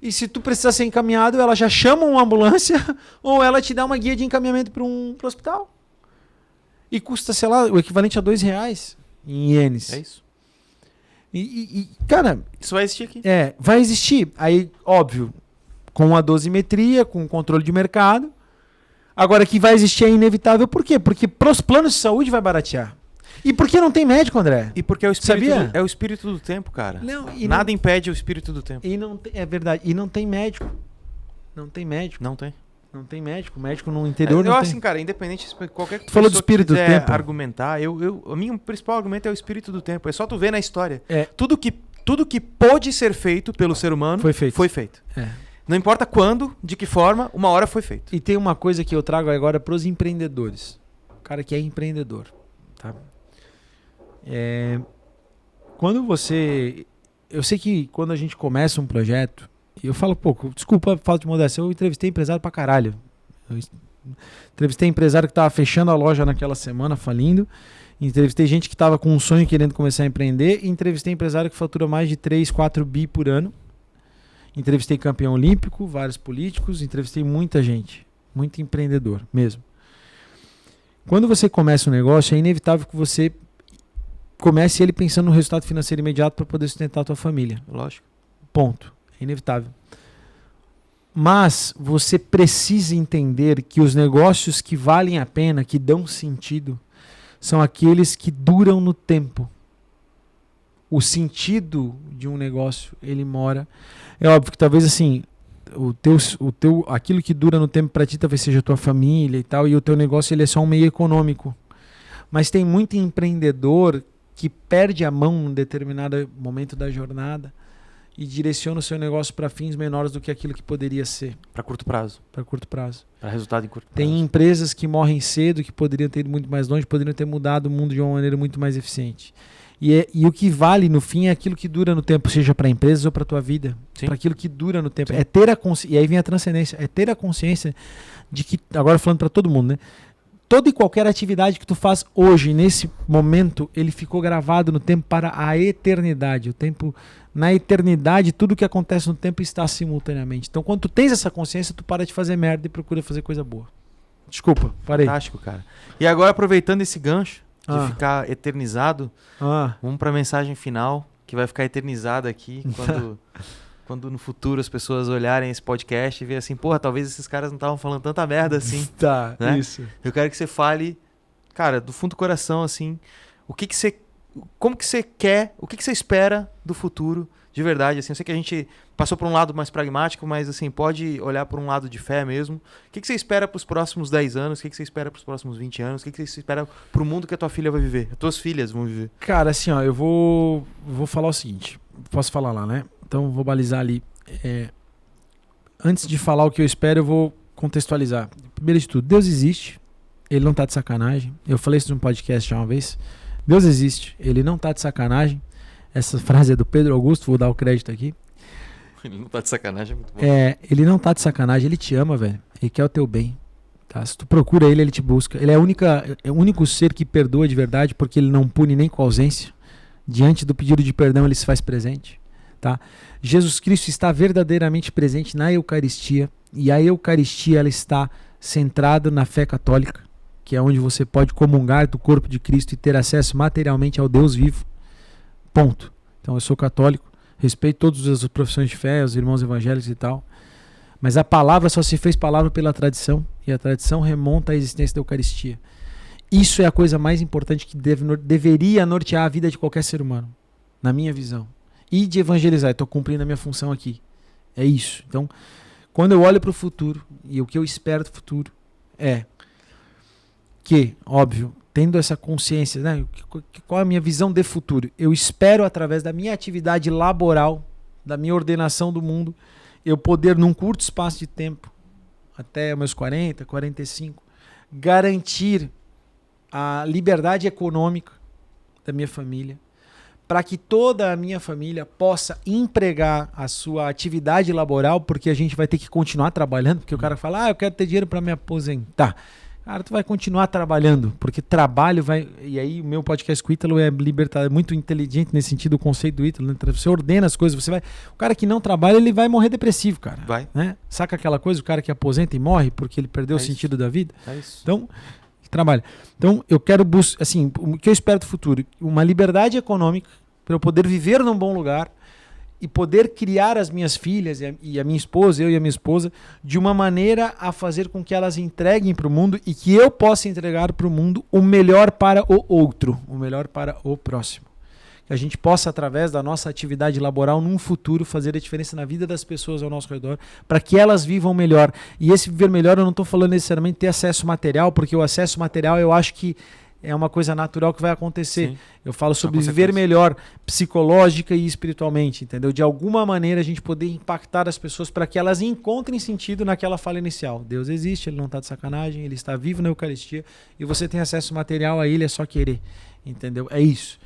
E se tu precisar ser encaminhado, ela já chama uma ambulância ou ela te dá uma guia de encaminhamento para um hospital. E custa, sei lá, o equivalente a R$2 em ienes. É isso. Cara... Isso vai existir aqui. Vai existir. Aí, óbvio, com a dosimetria, com o controle de mercado. Agora, que vai existir é inevitável. Por quê? Porque pros planos de saúde vai baratear. E por que não tem médico, André? E porque é o espírito, é o espírito do tempo, cara. Nada impede o espírito do tempo. É verdade. E não tem médico. Não tem médico. Não tem. Não tem médico. Médico no interior não eu tem. assim, cara, independente de qualquer tu falou do espírito que do tempo. argumentar, o meu principal argumento é o espírito do tempo. É só tu ver na história. Tudo que pôde ser feito pelo ser humano foi feito. Não importa quando, de que forma, uma hora foi feito. E tem uma coisa que eu trago agora para os empreendedores. O cara que é empreendedor. Tá? Quando você... Eu sei que quando a gente começa um projeto... Eu falo pouco, desculpa a falta de modéstia, eu entrevistei empresário pra caralho. Eu entrevistei empresário que tava fechando a loja naquela semana, falindo. Entrevistei gente que tava com um sonho querendo começar a empreender. E entrevistei empresário que fatura mais de 3, 4 bi por ano. Entrevistei campeão olímpico, vários políticos, entrevistei muita gente. Muito empreendedor mesmo. Quando você começa um negócio, é inevitável que você comece ele pensando no resultado financeiro imediato para poder sustentar a tua família. Lógico. Ponto. É inevitável. Mas você precisa entender que os negócios que valem a pena, que dão sentido, são aqueles que duram no tempo. O sentido de um negócio, ele mora. É óbvio que talvez assim, aquilo que dura no tempo para ti talvez seja a tua família e tal, e o teu negócio ele é só um meio econômico. Mas tem muito empreendedor que perde a mão em determinado momento da jornada e direciona o seu negócio para fins menores do que aquilo que poderia ser. Para curto prazo. Para curto prazo. Para resultado em curto prazo. Tem empresas que morrem cedo, que poderiam ter ido muito mais longe, poderiam ter mudado o mundo de uma maneira muito mais eficiente. E o que vale no fim é aquilo que dura no tempo, seja para empresas ou para tua vida. Para aquilo que dura no tempo. Sim. É ter a consciência, e aí vem a transcendência, é ter a consciência de que, agora falando para todo mundo, né? Toda e qualquer atividade que tu faz hoje, nesse momento, ele ficou gravado no tempo para a eternidade. O tempo, na eternidade, tudo que acontece no tempo está simultaneamente. Então, quando tu tens essa consciência, tu para de fazer merda e procura fazer coisa boa. Desculpa, parei. Fantástico, cara. E agora, aproveitando esse gancho de ficar eternizado, vamos para a mensagem final, que vai ficar eternizada aqui quando no futuro as pessoas olharem esse podcast e verem assim, porra, talvez esses caras não estavam falando tanta merda assim. Tá, né? Isso. Eu quero que você fale, cara, do fundo do coração, assim, como que você quer, o que você espera do futuro, de verdade, assim. Eu sei que a gente passou por um lado mais pragmático, mas assim, pode olhar por um lado de fé mesmo. O que você espera para os próximos 10 anos? O que você espera para os próximos 20 anos? O que você espera para o mundo que a tua filha vai viver? As tuas filhas vão viver? Cara, assim, ó, eu vou falar o seguinte. Posso falar lá, né? Então, vou balizar ali. Antes de falar o que eu espero, eu vou contextualizar. Primeiro de tudo, Deus existe. Ele não tá de sacanagem. Eu falei isso num podcast já uma vez. Deus existe, ele não tá de sacanagem. Essa frase é do Pedro Augusto, vou dar o crédito aqui. Ele não tá de sacanagem, é muito bom. Ele não tá de sacanagem, ele te ama, velho. Ele quer o teu bem. Tá? Se tu procura ele, ele te busca. Ele é o único ser que perdoa de verdade, porque ele não pune nem com ausência. Diante do pedido de perdão, ele se faz presente. Tá? Jesus Cristo está verdadeiramente presente na Eucaristia, e a Eucaristia ela está centrada na fé católica, que é onde você pode comungar do corpo de Cristo e ter acesso materialmente ao Deus vivo. Ponto. Então eu sou católico, respeito todas as profissões de fé, os irmãos evangélicos e tal, mas a palavra só se fez palavra pela tradição, e a tradição remonta à existência da Eucaristia. Isso é a coisa mais importante que deveria nortear a vida de qualquer ser humano, na minha visão. E de evangelizar, estou cumprindo a minha função aqui. É isso. Então, quando eu olho para o futuro, e o que eu espero do futuro é que, óbvio, tendo essa consciência, né, qual é a minha visão de futuro? Eu espero, através da minha atividade laboral, da minha ordenação do mundo, eu poder, num curto espaço de tempo, até meus 40, 45, garantir a liberdade econômica da minha família, para que toda a minha família possa empregar a sua atividade laboral, porque a gente vai ter que continuar trabalhando, porque o cara fala, eu quero ter dinheiro para me aposentar. Cara, tu vai continuar trabalhando, porque trabalho vai... E aí o meu podcast com o Ítalo é libertador, é muito inteligente nesse sentido, o conceito do Ítalo, né? Você ordena as coisas, você vai... O cara que não trabalha, ele vai morrer depressivo, cara. Vai. Né? Saca aquela coisa, o cara que aposenta e morre porque ele perdeu o sentido da vida? É isso. Então, trabalha. Então, eu quero buscar, assim, o que eu espero do futuro? Uma liberdade econômica para eu poder viver num bom lugar e poder criar as minhas filhas e a minha esposa, eu e a minha esposa, de uma maneira a fazer com que elas entreguem para o mundo e que eu possa entregar para o mundo o melhor para o outro, o melhor para o próximo. Que a gente possa, através da nossa atividade laboral, num futuro, fazer a diferença na vida das pessoas ao nosso redor, para que elas vivam melhor. E esse viver melhor, eu não estou falando necessariamente de ter acesso material, porque o acesso material eu acho que é uma coisa natural que vai acontecer. Sim. Eu falo sobre viver melhor psicológica e espiritualmente, entendeu? De alguma maneira a gente poder impactar as pessoas para que elas encontrem sentido naquela fala inicial. Deus existe, ele não está de sacanagem, ele está vivo na Eucaristia e você tem acesso material a ele, é só querer, entendeu? É isso.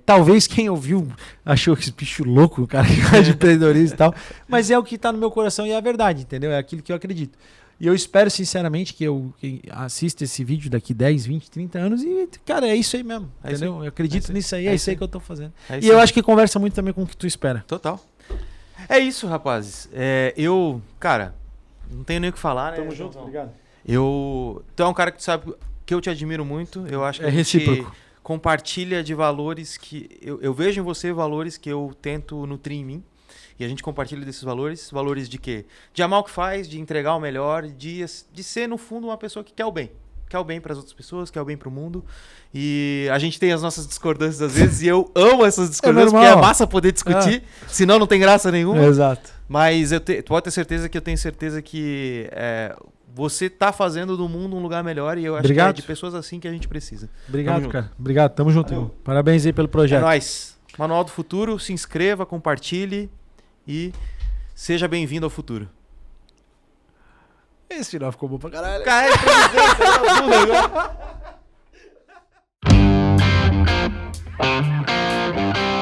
Talvez quem ouviu achou que esse bicho louco, o cara que faz de empreendedorismo e tal, mas é o que está no meu coração e é a verdade, entendeu? É aquilo que eu acredito. E eu espero, sinceramente, que eu assista esse vídeo daqui 10, 20, 30 anos e, cara, é isso aí mesmo, entendeu? Eu acredito nisso aí, é isso aí que eu tô fazendo. E eu acho que conversa muito também com o que tu espera. Total. É isso, rapazes. Cara, não tenho nem o que falar, né? Tamo junto, obrigado. Tu é um cara que tu sabe que eu te admiro muito. Eu acho que é recíproco. Compartilha de valores que... Eu vejo em você valores que eu tento nutrir em mim. E a gente compartilha desses valores. Valores de quê? De amar o que faz, de entregar o melhor, de ser, no fundo, uma pessoa que quer o bem. Quer o bem para as outras pessoas, quer o bem para o mundo. E a gente tem as nossas discordâncias às vezes, e eu amo essas discordâncias, porque é massa poder discutir, senão não tem graça nenhuma. Exato. Mas tu pode ter certeza que eu tenho certeza que você tá fazendo do mundo um lugar melhor, e eu acho que é de pessoas assim que a gente precisa. Obrigado, cara. Obrigado, tamo junto. Irmão. Parabéns aí pelo projeto. É nóis. Manual do Futuro, se inscreva, compartilhe. E seja bem-vindo ao futuro. Esse final ficou bom pra caralho. Cara, é